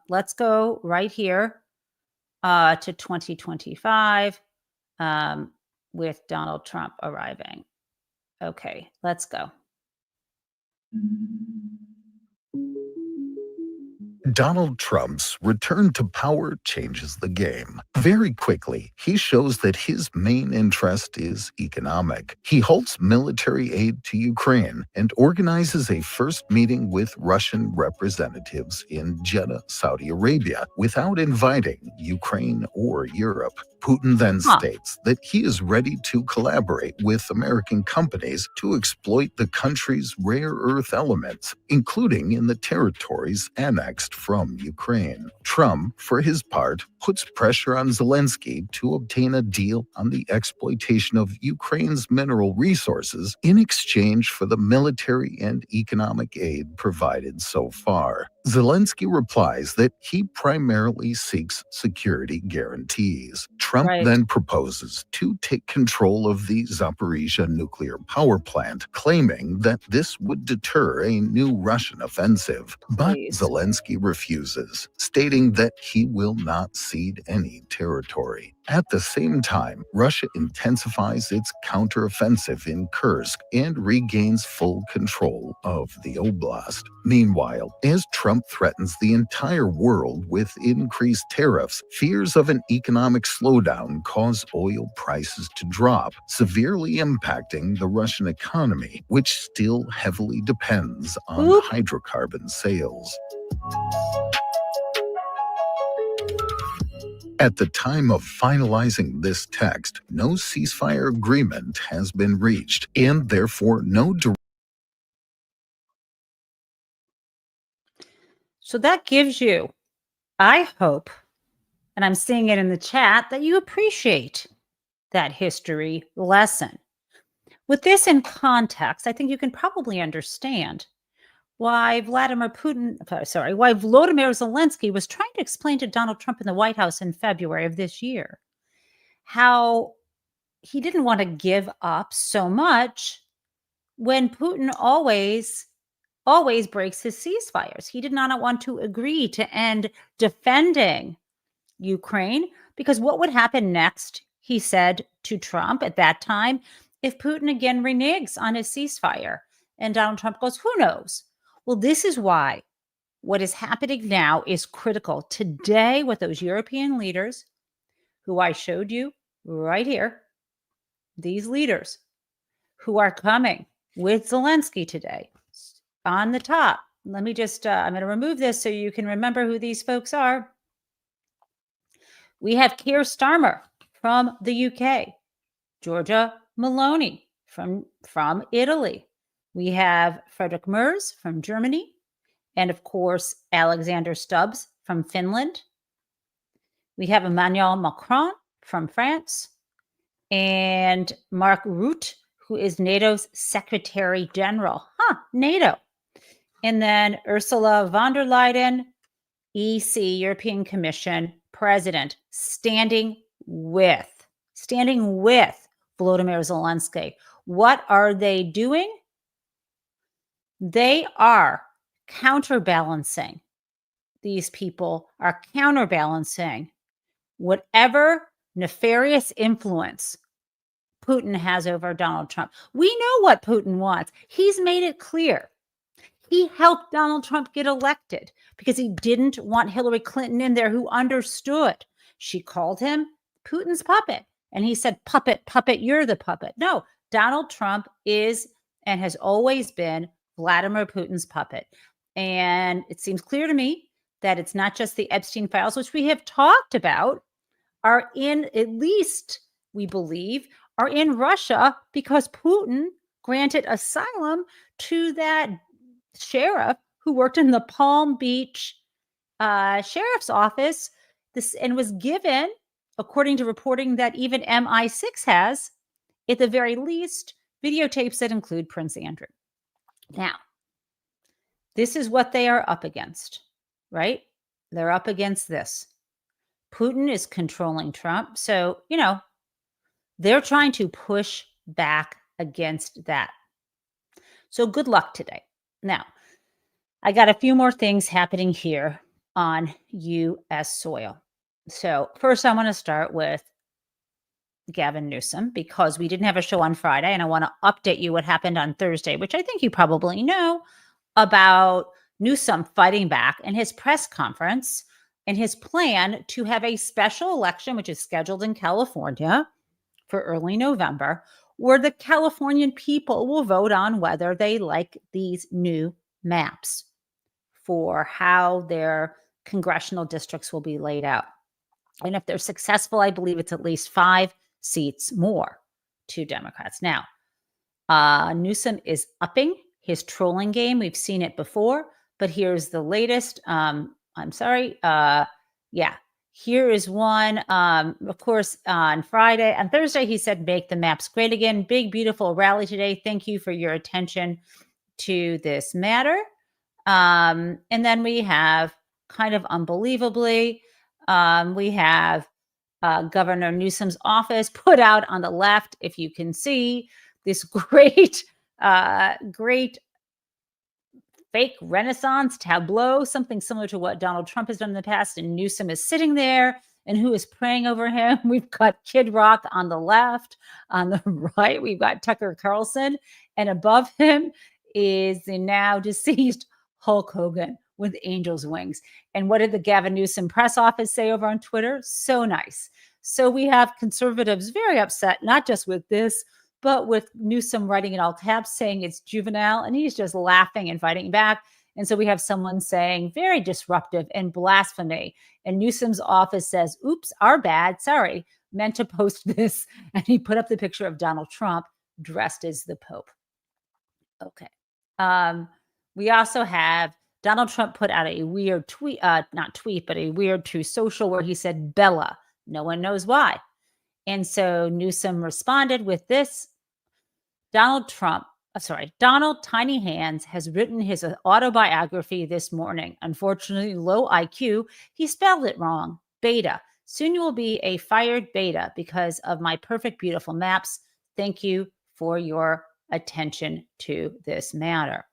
Speaker 1: let's go right here to 2025 with Donald Trump arriving. Okay, let's go.
Speaker 9: Donald Trump's return to power changes the game. Very quickly, he shows that his main interest is economic. He halts military aid to Ukraine and organizes a first meeting with Russian representatives in Jeddah, Saudi Arabia, without inviting Ukraine or Europe. Putin then states that he is ready to collaborate with American companies to exploit the country's rare earth elements, including in the territories annexed from Ukraine. Trump, for his part, puts pressure on Zelensky to obtain a deal on the exploitation of Ukraine's mineral resources in exchange for the military and economic aid provided so far. Zelensky replies that he primarily seeks security guarantees. Trump then proposes to take control of the Zaporizhzhia nuclear power plant, claiming that this would deter a new Russian offensive. But Zelensky refuses, stating that he will not cede any territory. At the same time, Russia intensifies its counteroffensive in Kursk and regains full control of the oblast. Meanwhile, as Trump threatens the entire world with increased tariffs, fears of an economic slowdown cause oil prices to drop, severely impacting the Russian economy, which still heavily depends on hydrocarbon sales. At the time of finalizing this text, no ceasefire agreement has been reached, and therefore no
Speaker 1: So that gives you, I hope, and I'm seeing it in the chat, that you appreciate that history lesson. With this in context, I think you can probably understand why Volodymyr Zelensky was trying to explain to Donald Trump in the White House in February of this year how he didn't want to give up so much when Putin always breaks his ceasefires. He did not want to agree to end defending Ukraine because what would happen next, he said to Trump at that time, if Putin again reneges on his ceasefire. And Donald Trump goes, who knows? Well, this is why what is happening now is critical. Today, with those European leaders who I showed you right here, these leaders who are coming with Zelensky today on the top. Let me just, I'm going to remove this so you can remember who these folks are. We have Keir Starmer from the UK, Giorgia Meloni from Italy. We have Friedrich Merz from Germany, and of course, Alexander Stubbs from Finland. We have Emmanuel Macron from France, and Mark Rutte, who is NATO's Secretary General. NATO. And then Ursula von der Leyen, EC, European Commission President, standing with Volodymyr Zelensky. What are they doing? They are counterbalancing. These people are counterbalancing whatever nefarious influence Putin has over Donald Trump. We know what Putin wants. He's made it clear. He helped Donald Trump get elected because he didn't want Hillary Clinton in there, who understood. She called him Putin's puppet. And he said, puppet, puppet, you're the puppet. No, Donald Trump is and has always been Vladimir Putin's puppet. And it seems clear to me that it's not just the Epstein files, which we have talked about, are in, at least we believe, are in Russia because Putin granted asylum to that sheriff who worked in the Palm Beach sheriff's office and was given, according to reporting that even MI6 has, at the very least, videotapes that include Prince Andrew. Now, this is what they are up against, right? They're up against this. Putin is controlling Trump. So, they're trying to push back against that. So good luck today. Now, I got a few more things happening here on U.S. soil. So first, I want to start with Gavin Newsom because we didn't have a show on Friday, and I want to update you what happened on Thursday, which I think you probably know about Newsom fighting back in his press conference and his plan to have a special election, which is scheduled in California for early November, where the Californian people will vote on whether they like these new maps for how their congressional districts will be laid out. And if they're successful, I believe it's at least 5 seats more to Democrats. Now, Newsom is upping his trolling game. We've seen it before, but here's the latest. Here is one. Of course, on Thursday, he said, make the maps great again. Big, beautiful rally today. Thank you for your attention to this matter. And then we have, kind of unbelievably, we have Governor Newsom's office put out on the left, if you can see, this great fake Renaissance tableau, something similar to what Donald Trump has done in the past. And Newsom is sitting there, and who is praying over him? We've got Kid Rock on the left. On the right, we've got Tucker Carlson. And above him is the now deceased Hulk Hogan with angel's wings. And what did the Gavin Newsom press office say over on Twitter? So nice. So we have conservatives very upset, not just with this, but with Newsom writing in all caps saying it's juvenile, and he's just laughing and fighting back. And so we have someone saying very disruptive and blasphemy. And Newsom's office says, oops, our bad, sorry, meant to post this. And he put up the picture of Donald Trump dressed as the Pope. Okay. We also have Donald Trump put out a weird tweet, but a weird Truth Social where he said, Bella, no one knows why. And so Newsom responded with this. Donald Tiny Hands has written his autobiography this morning. Unfortunately, low IQ. He spelled it wrong. Beta. Soon you will be a fired beta because of my perfect, beautiful maps. Thank you for your attention to this matter.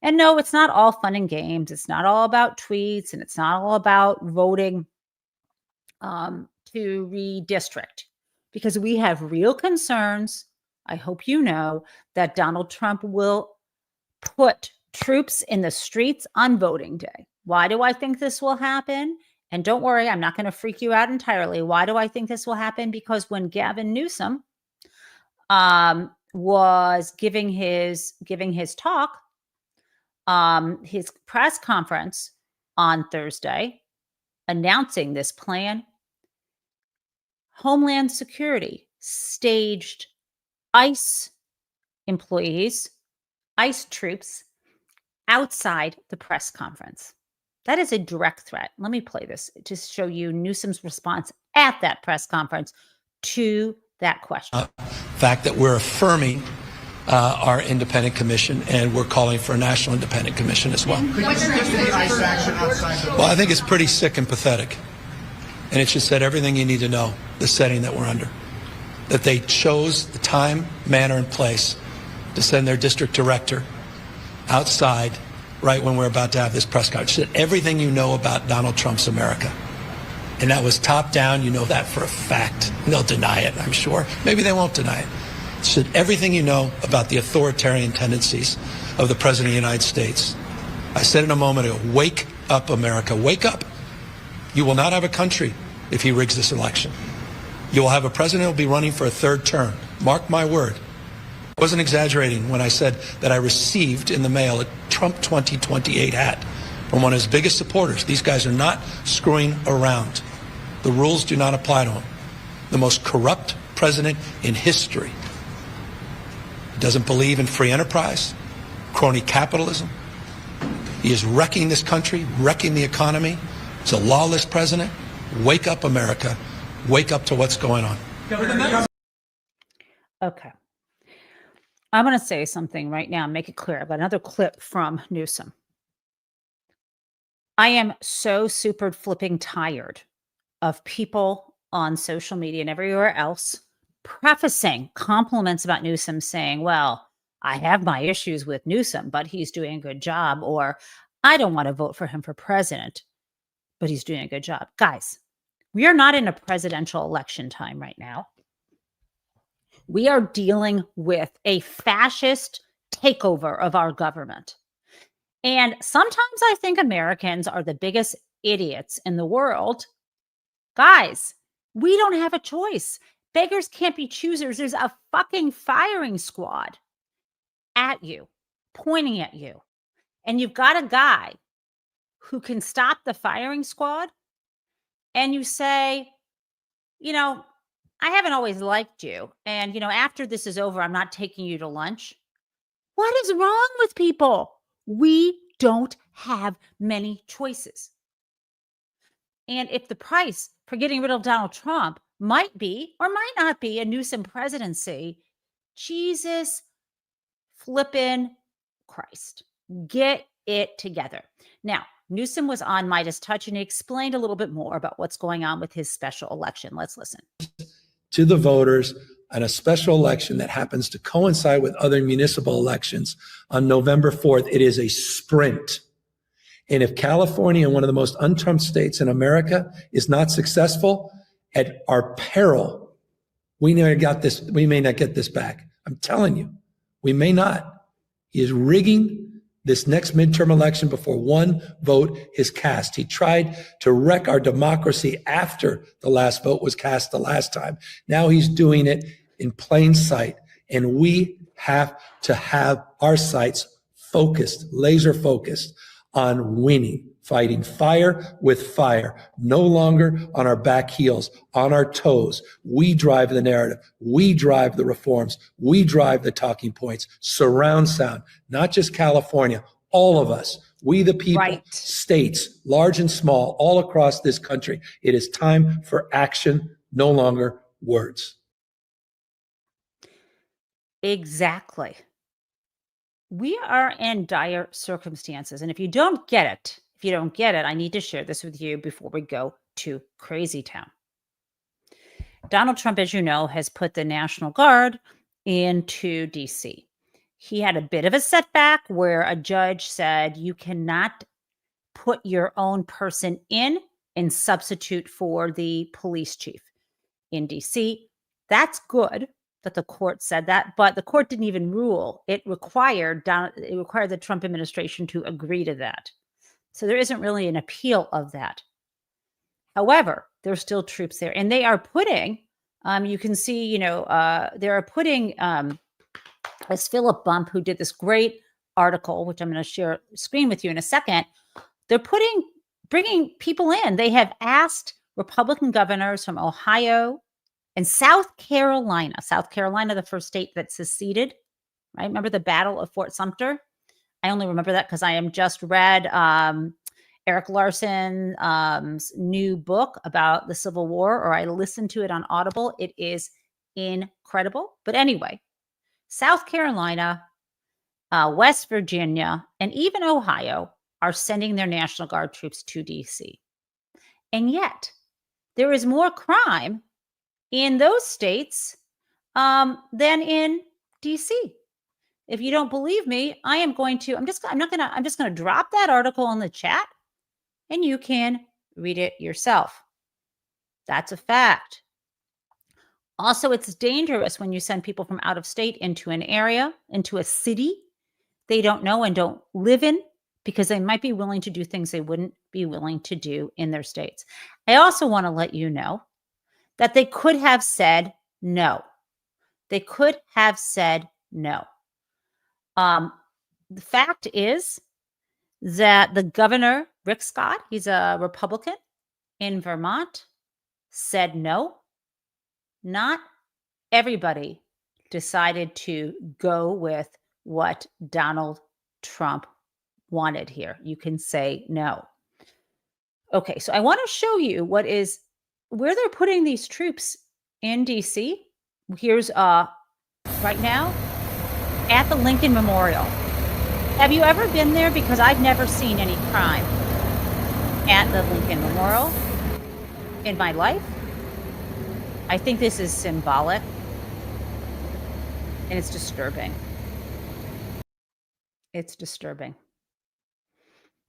Speaker 1: And no, it's not all fun and games. It's not all about tweets, and it's not all about voting to redistrict, because we have real concerns I hope you know that Donald Trump will put troops in the streets on voting day. Why do I think this will happen? And don't worry, I'm not going to freak you out entirely. Why do I think this will happen? Because when Gavin Newsom was giving his talk, his press conference on Thursday, announcing this plan, Homeland Security staged ICE employees, ICE troops outside the press conference. That is a direct threat. Let me play this to show you Newsom's response at that press conference to that question.
Speaker 10: Fact that we're affirming our independent commission, and we're calling for a national independent commission as well. Well, I think it's pretty sick and pathetic. And it just said everything you need to know, the setting that we're under. That they chose the time, manner, and place to send their district director outside right when we're about to have this press conference. It said everything you know about Donald Trump's America. And that was top down. You know that for a fact. They'll deny it, I'm sure. Maybe they won't deny it. It said everything you know about the authoritarian tendencies of the President of the United States. I said it a moment ago, wake up, America, wake up. You will not have a country if he rigs this election. You will have a president who will be running for a third term. Mark my word. I wasn't exaggerating when I said that I received in the mail a Trump 2028 hat from one of his biggest supporters. These guys are not screwing around. The rules do not apply to him. The most corrupt president in history. He doesn't believe in free enterprise, crony capitalism. He is wrecking this country, wrecking the economy. He's a lawless president. Wake up, America. Wake up to what's going on.
Speaker 1: Okay. I'm going to say something right now, make it clear. I've got another clip from Newsom. I am so super flipping tired of people on social media and everywhere else prefacing compliments about Newsom saying, well, I have my issues with Newsom, but he's doing a good job, or I don't want to vote for him for president, but he's doing a good job. Guys, we are not in a presidential election time right now. We are dealing with a fascist takeover of our government. And sometimes I think Americans are the biggest idiots in the world. Guys, we don't have a choice. Beggars can't be choosers. There's a fucking firing squad at you, pointing at you. And you've got a guy who can stop the firing squad. And you say, you know, I haven't always liked you. And, you know, after this is over, I'm not taking you to lunch. What is wrong with people? We don't have many choices. And if the price for getting rid of Donald Trump might be or might not be a Newsom presidency, Jesus flippin' Christ, get it together. Now, Newsom was on Midas Touch and he explained a little bit more about what's going on with his special election. Let's listen.
Speaker 10: To the voters on a special election that happens to coincide with other municipal elections on November 4th. It is a sprint. And if California, one of the most un-Trump states in America, is not successful, at our peril, we may not get this back. I'm telling you, we may not. He is rigging this next midterm election before one vote is cast. He tried to wreck our democracy after the last vote was cast the last time. Now he's doing it in plain sight. And we have to have our sights focused, laser focused on winning, fighting fire with fire, no longer on our back heels, on our toes. We drive the narrative. We drive the reforms. We drive the talking points, surround sound, not just California, all of us, we the people, right. States, large and small, all across this country. It is time for action, no longer words.
Speaker 1: Exactly. We are in dire circumstances. And if you don't get it, I need to share this with you before we go to Crazy Town. Donald Trump, as you know, has put the National Guard into DC. He had a bit of a setback where a judge said you cannot put your own person in substitute for the police chief in DC. That's good. that the court said that, but the court didn't even rule. It required the Trump administration to agree to that. So there isn't really an appeal of that. However, there's still troops there, and they are putting, you can see, they are putting, as Philip Bump, who did this great article, which I'm going to share screen with you in a second, they're bringing people in. They have asked Republican governors from Ohio and South Carolina, the first state that seceded, right? Remember the Battle of Fort Sumter? I only remember that because I am just read Eric Larson's new book about the Civil War, or I listened to it on Audible. It is incredible. But anyway, South Carolina, West Virginia, and even Ohio are sending their National Guard troops to D.C. And yet, there is more crime in those states than in D.C. If you don't believe me, I'm just going to drop that article in the chat, and you can read it yourself. That's a fact. Also, it's dangerous when you send people from out of state into an area, into a city they don't know and don't live in, because they might be willing to do things they wouldn't be willing to do in their states. I also want to let you know that they could have said no. They could have said no. The fact is that the governor, Rick Scott, he's a Republican in Vermont, said no. Not everybody decided to go with what Donald Trump wanted here. You can say no. Okay, so I want to show you where they're putting these troops in DC. Here's right now at the Lincoln Memorial. Have you ever been there? Because I've never seen any crime at the Lincoln Memorial in my life. I think this is symbolic, and it's disturbing. It's disturbing.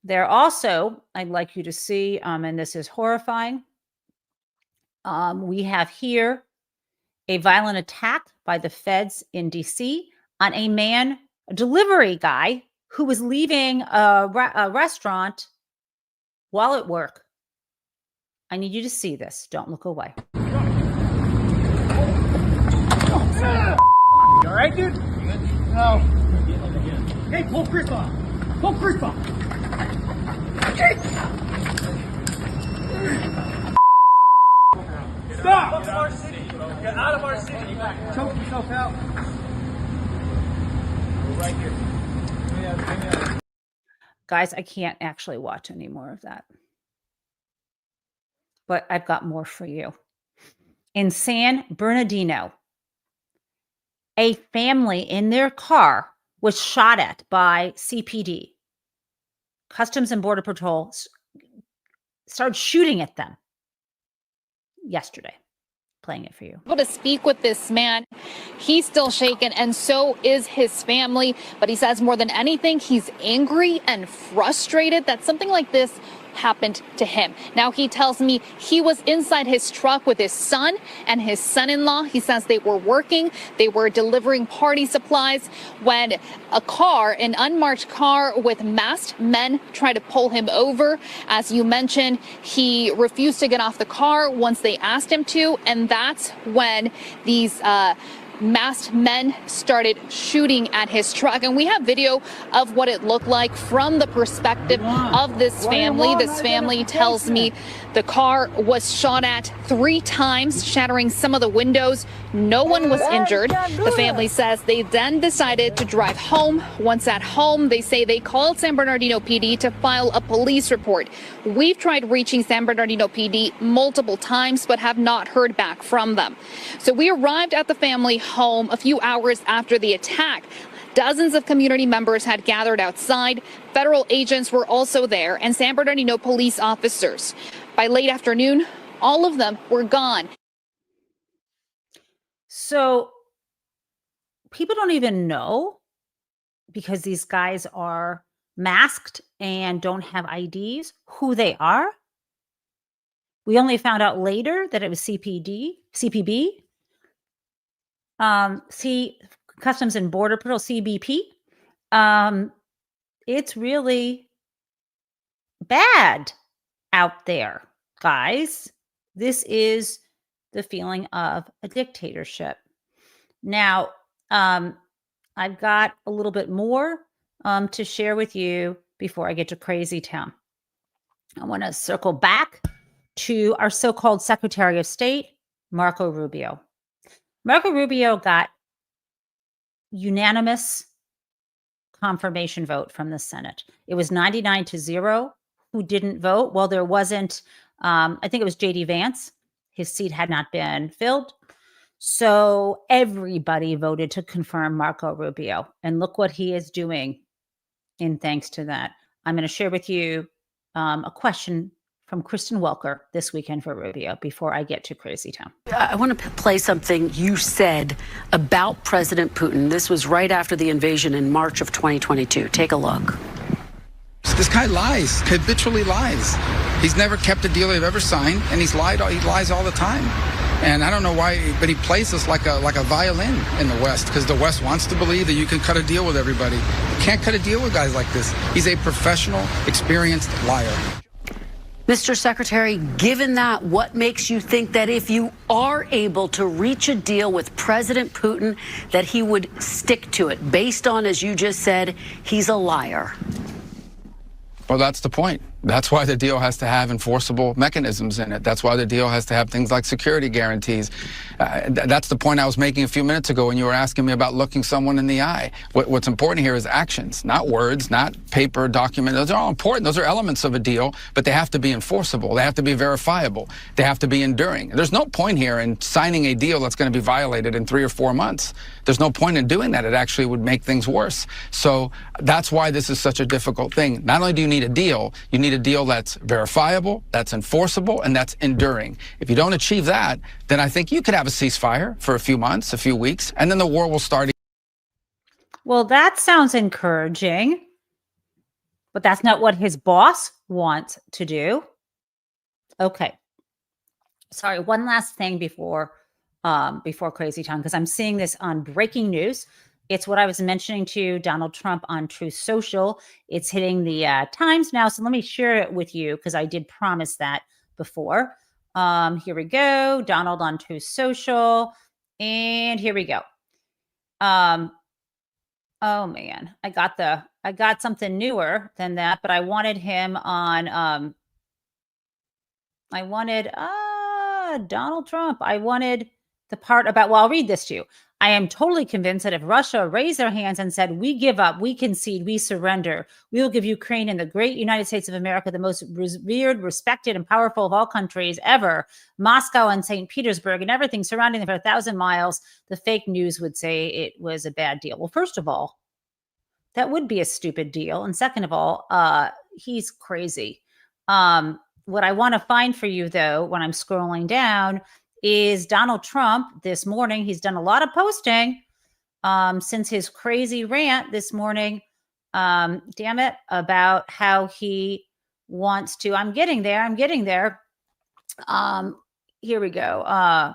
Speaker 1: There also, I'd like you to see, and this is horrifying, we have here a violent attack by the feds in DC on a delivery guy who was leaving a restaurant while at work. I need you to see this. Don't look away.
Speaker 11: You all right, dude? No. Hey, pull Chris off. Pull Chris off. Stop! Get out of our city. Get out of our city. Choke yourself out. We're right here.
Speaker 1: Guys, I can't actually watch any more of that. But I've got more for you. In San Bernardino, a family in their car was shot at by CPD. Customs and Border Patrol started shooting at them yesterday. Playing it for you.
Speaker 12: Able to speak with this man. He's still shaken, and so is his family. But he says more than anything, he's angry and frustrated that something like this happened to him. Now he tells me he was inside his truck with his son and his son-in-law. He says they were working, they were delivering party supplies when an unmarked car with masked men tried to pull him over. As you mentioned, he refused to get off the car once they asked him to, and that's when these masked men started shooting at his truck. And we have video of what it looked like from the perspective of this family. This family tells me the car was shot at 3 times, shattering some of the windows. No one was injured. The family says they then decided to drive home. Once at home, they say they called San Bernardino PD to file a police report. We've tried reaching San Bernardino PD multiple times, but have not heard back from them. So we arrived at the family home a few hours after the attack. Dozens of community members had gathered outside. Federal agents were also there, and San Bernardino police officers. By late afternoon, all of them were gone.
Speaker 1: So people don't even know, because these guys are masked and don't have IDs, who they are. We only found out later that it was CPB. Customs and Border Patrol, CBP, it's really bad out there, guys. This is the feeling of a dictatorship. Now, I've got a little bit more to share with you before I get to Crazy Town. I want to circle back to our so-called Secretary of State, Marco Rubio. Marco Rubio got unanimous confirmation vote from the Senate. It was 99-0 who didn't vote. Well, there wasn't, I think it was J.D. Vance. His seat had not been filled. So everybody voted to confirm Marco Rubio. And look what he is doing in thanks to that. I'm going to share with you a question from Kristen Welker this weekend for Rubio before I get to Crazy Town.
Speaker 13: I want to play something you said about President Putin. This was right after the invasion in March of 2022. Take a look.
Speaker 14: This guy lies, habitually lies. He's never kept a deal they've ever signed, and he lies all the time. And I don't know why, but he plays this like a violin in the West, because the West wants to believe that you can cut a deal with everybody. You can't cut a deal with guys like this. He's a professional, experienced liar.
Speaker 13: Mr. Secretary, given that, what makes you think that if you are able to reach a deal with President Putin, that he would stick to it, based on, as you just said, he's a liar?
Speaker 14: Well, that's the point. That's why the deal has to have enforceable mechanisms in it. That's why the deal has to have things like security guarantees. That's the point I was making a few minutes ago when you were asking me about looking someone in the eye. What's important here is actions, not words, not paper, document. Those are all important. Those are elements of a deal, but they have to be enforceable. They have to be verifiable. They have to be enduring. There's no point here in signing a deal that's going to be violated in 3 or 4 months. There's no point in doing that. It actually would make things worse. So that's why this is such a difficult thing. Not only do you need a deal, you need a deal that's verifiable, that's enforceable, and that's enduring. If you don't achieve that, then I think you could have a ceasefire for a few months, a few weeks, and then the war will start.
Speaker 1: Well, that sounds encouraging, but that's not what his boss wants to do. Okay. Sorry, one last thing before Crazy Town, because I'm seeing this on breaking news. It's what I was mentioning to Donald Trump on Truth Social. It's hitting the Times now. So let me share it with you because I did promise that before. Here we go. Donald on Truth Social. And here we go. Oh man, I got something newer than that, but I wanted him on Donald Trump. I wanted the part about, well, I'll read this to you. I am totally convinced that if Russia raised their hands and said, we give up, we concede, we surrender, we will give Ukraine and the great United States of America, the most revered, respected, and powerful of all countries ever, Moscow and St. Petersburg and everything surrounding them for 1,000 miles, the fake news would say it was a bad deal. Well, first of all, that would be a stupid deal. And second of all, he's crazy. What I want to find for you, though, when I'm scrolling down, is Donald Trump this morning. He's done a lot of posting since his crazy rant this morning, about how he wants to, I'm getting there. Here we go.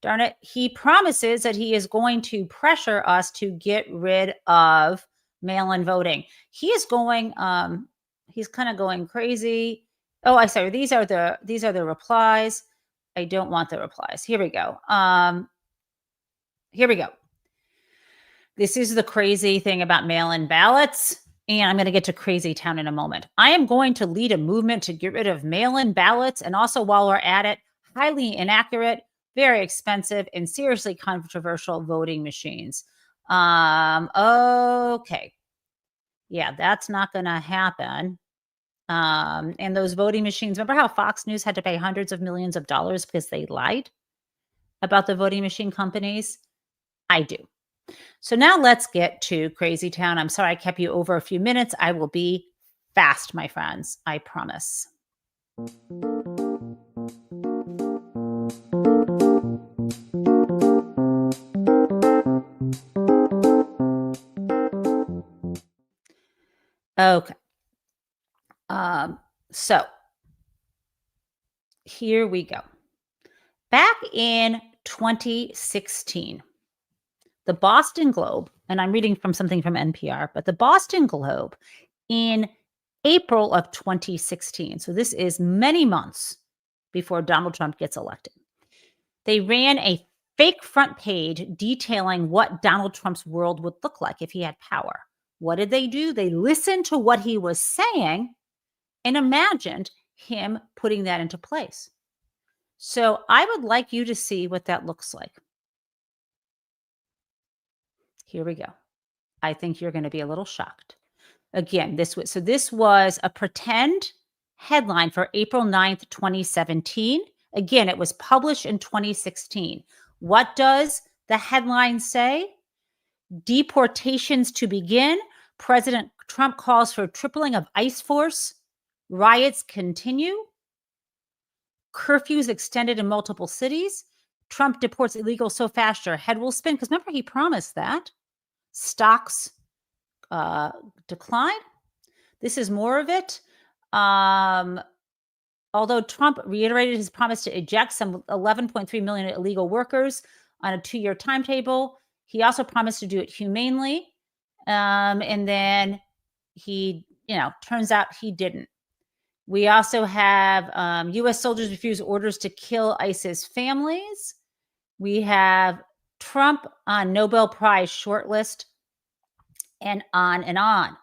Speaker 1: Darn it. He promises that he is going to pressure us to get rid of mail-in voting. He is going, he's kind of going crazy. Oh, I sorry. These are the replies. I don't want the replies. Here we go. This is the crazy thing about mail-in ballots. And I'm going to get to Crazy Town in a moment. I am going to lead a movement to get rid of mail-in ballots. And also, while we're at it, highly inaccurate, very expensive, and seriously controversial voting machines. Okay. Yeah, that's not going to happen. And those voting machines, remember how Fox News had to pay hundreds of millions of dollars because they lied about the voting machine companies? I do. So now let's get to Crazy Town. I'm sorry I kept you over a few minutes. I will be fast, my friends. I promise. Okay. So here we go. Back in 2016, the Boston Globe, and I'm reading from something from NPR, but the Boston Globe in April of 2016, so this is many months before Donald Trump gets elected, they ran a fake front page detailing what Donald Trump's world would look like if he had power. What did they do? They listened to what he was saying and imagined him putting that into place. So I would like you to see what that looks like. Here we go. I think you're going to be a little shocked. Again, this was a pretend headline for April 9th, 2017. Again, it was published in 2016. What does the headline say? Deportations to begin. President Trump calls for a tripling of ICE force. Riots continue. Curfews extended in multiple cities. Trump deports illegal so fast your head will spin. Because remember, he promised that. Stocks decline. This is more of it. Although Trump reiterated his promise to eject some 11.3 million illegal workers on a 2-year timetable, he also promised to do it humanely. And then he, turns out he didn't. We also have U.S. soldiers refuse orders to kill ISIS families. We have Trump on Nobel Prize shortlist, and on and on.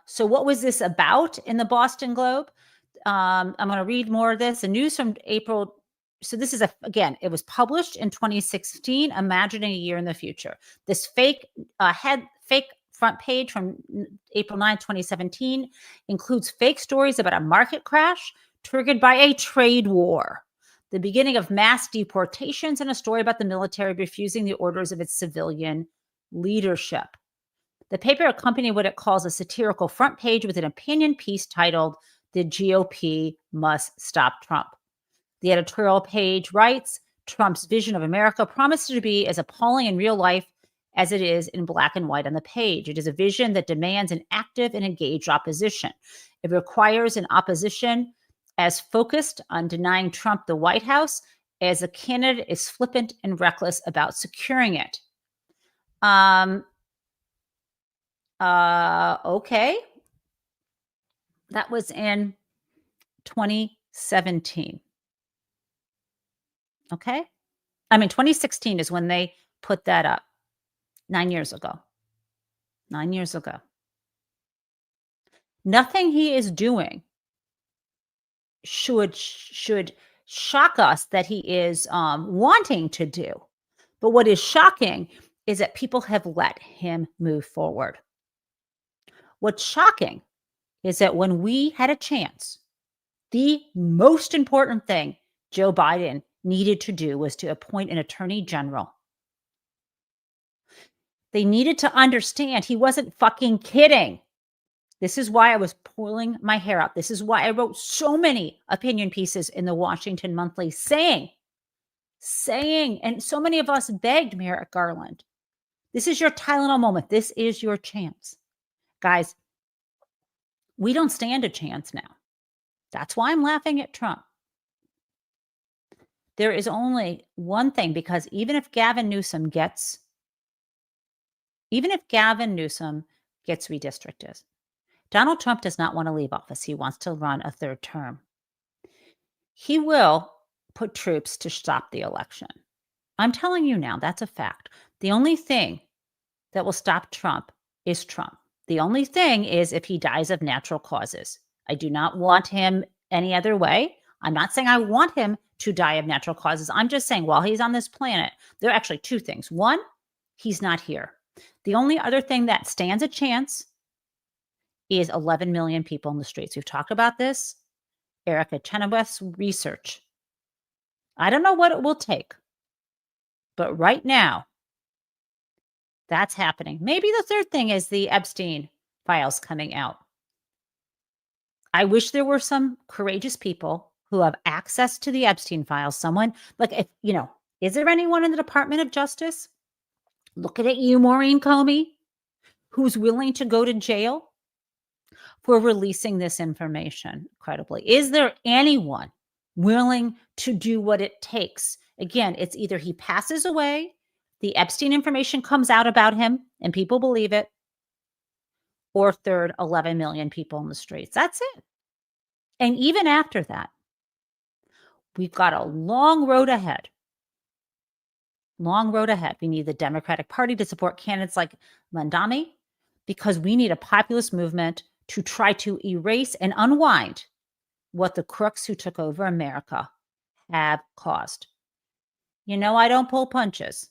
Speaker 1: So what was this about in the Boston Globe? I'm going to read more of this. The news from April. So this is, again, it was published in 2016, imagining a year in the future. This fake front page from April 9, 2017 includes fake stories about a market crash triggered by a trade war, the beginning of mass deportations, and a story about the military refusing the orders of its civilian leadership. The paper accompanied what it calls a satirical front page with an opinion piece titled, "The GOP Must Stop Trump." The editorial page writes, Trump's vision of America promises to be as appalling in real life as it is in black and white on the page. It is a vision that demands an active and engaged opposition. It requires an opposition as focused on denying Trump the White House as the candidate is flippant and reckless about securing it. Okay. That was in 2017. Okay. 2016 is when they put that up. 9 years ago. 9 years ago. Nothing he is doing should shock us that he is wanting to do. But what is shocking is that people have let him move forward. What's shocking is that when we had a chance, the most important thing Joe Biden needed to do was to appoint an attorney general. They needed to understand he wasn't fucking kidding. This is why I was pulling my hair out. This is why I wrote so many opinion pieces in the Washington Monthly saying, and so many of us begged Merrick Garland, this is your Tylenol moment. This is your chance. Guys, we don't stand a chance now. That's why I'm laughing at Trump. There is only one thing, because even if Gavin Newsom gets redistricted, Donald Trump does not want to leave office. He wants to run a third term. He will put troops to stop the election. I'm telling you now, that's a fact. The only thing that will stop Trump is Trump. The only thing is if he dies of natural causes. I do not want him any other way. I'm not saying I want him to die of natural causes. I'm just saying while he's on this planet, there are actually two things. One, he's not here. The only other thing that stands a chance is 11 million people in the streets. We've talked about this. Erica Chenoweth's research. I don't know what it will take, but right now, that's happening. Maybe the third thing is the Epstein files coming out. I wish there were some courageous people who have access to the Epstein files. Someone like, is there anyone in the Department of Justice? Looking at you, Maureen Comey, who's willing to go to jail for releasing this information credibly? Is there anyone willing to do what it takes? Again, it's either he passes away the Epstein information comes out about him and people believe it, or third, 11 million people in the streets. That's it. And even after that, we've got a long road ahead. Long road ahead. We need the Democratic Party to support candidates like Landami, because we need a populist movement to try to erase and unwind what the crooks who took over America have caused. You know, I don't pull punches.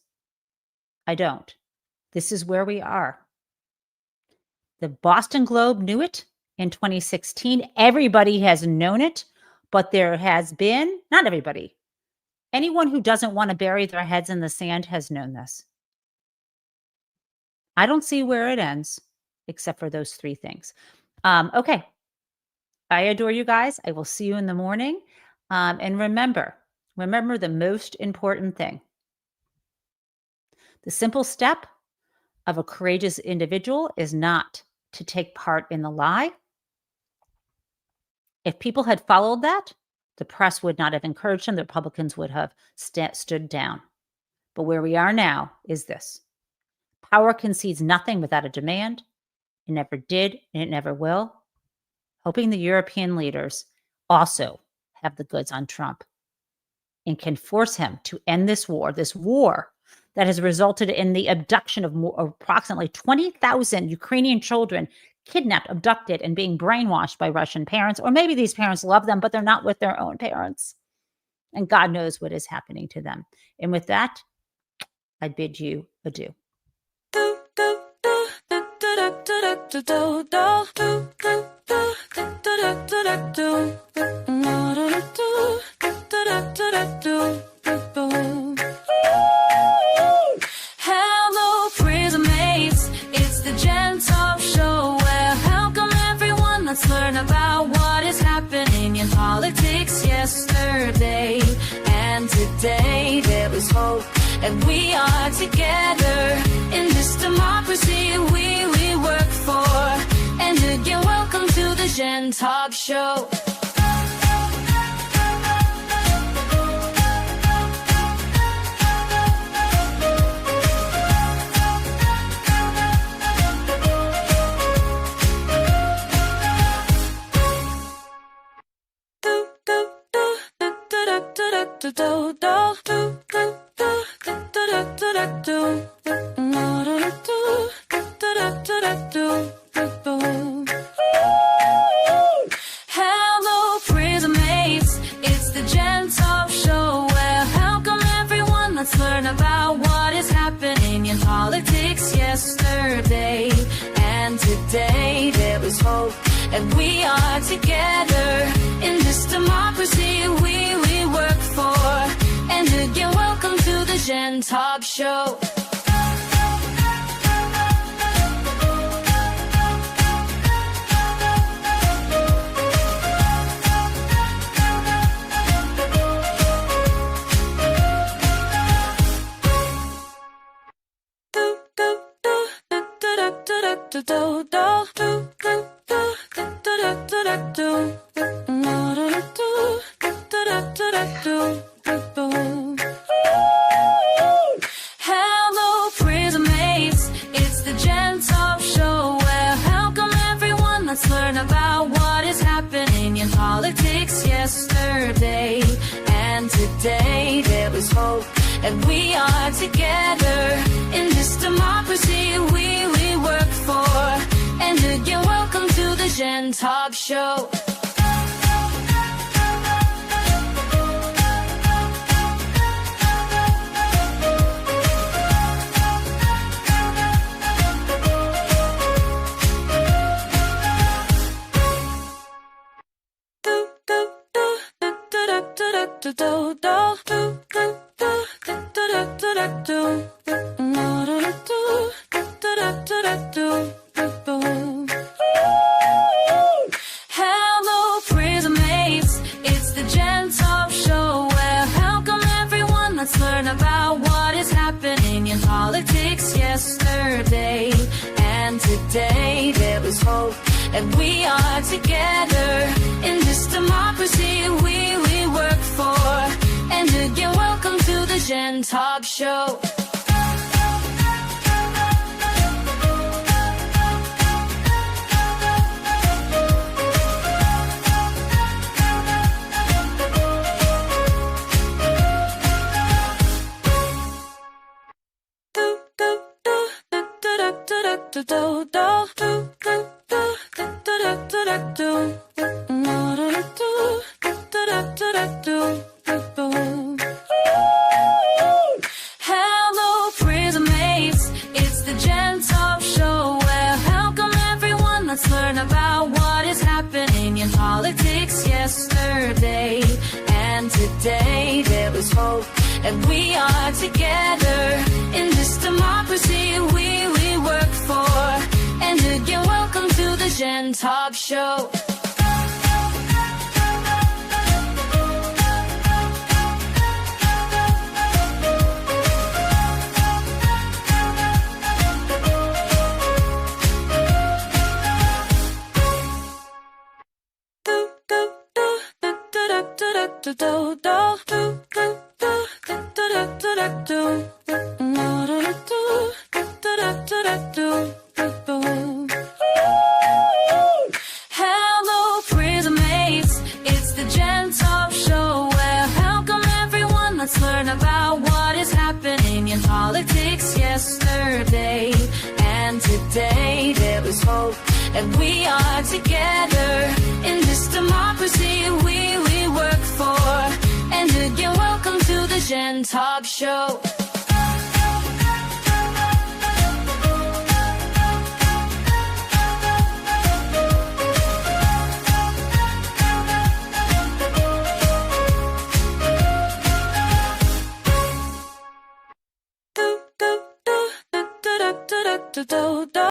Speaker 1: I don't. This is where we are. The Boston Globe knew it in 2016. Everybody has known it, but there has been, not everybody, anyone who doesn't want to bury their heads in the sand has known this. I don't see where it ends, except for those three things. Okay. I adore you guys. I will see you in the morning. And remember the most important thing. The simple step of a courageous individual is not to take part in the lie. If people had followed that, the press would not have encouraged them. The Republicans would have stood down. But where we are now is this. Power concedes nothing without a demand. It never did, and it never will. Hoping the European leaders also have the goods on Trump and can force him to end this war that has resulted in the abduction of approximately 20,000 Ukrainian children kidnapped, abducted, and being brainwashed by Russian parents. Or maybe these parents love them, but they're not with their own parents. And God knows what is happening to them. And with that, I bid you adieu.
Speaker 15: Hello, prison mates. It's the Gen Taub Show, where welcome everyone. Let's learn about what is happening in politics yesterday and today. There was hope, and we are together in this democracy we work for. And again, welcome to the Gen Taub Show. Hello, prison mates. It's the Gen Taub Show, where welcome everyone. Let's learn about what is happening in politics yesterday and today. There was hope, and we are together in this democracy we work for. And again, welcome to the Gen Taub Show. Hello, prison mates. It's the Gen Taub Show, where welcome everyone. Let's learn about what is happening in politics yesterday and today. There was hope, and we are together in this democracy we work for. And again, welcome to the Gen Taub Show. Hello, prison mates. It's the Gen Taub Show, where welcome everyone. Let's learn about what is happening in politics yesterday and today. There was hope, and we are together in this democracy we work for. And again, welcome to the Gen Taub Show. Hello, prison mates. It's the Gen Taub Show. Well, welcome everyone. Let's learn about what is happening in politics yesterday and today. There was hope, and we are together in this democracy we work for. And again, welcome to the Gen Taub Show. Hello, prison mates. It's the Gen Taub Show. Well, welcome everyone. Let's learn about what is happening in politics yesterday and today. There was hope, and we are together in this democracy we work for. And again, welcome to the Gen Taub Show.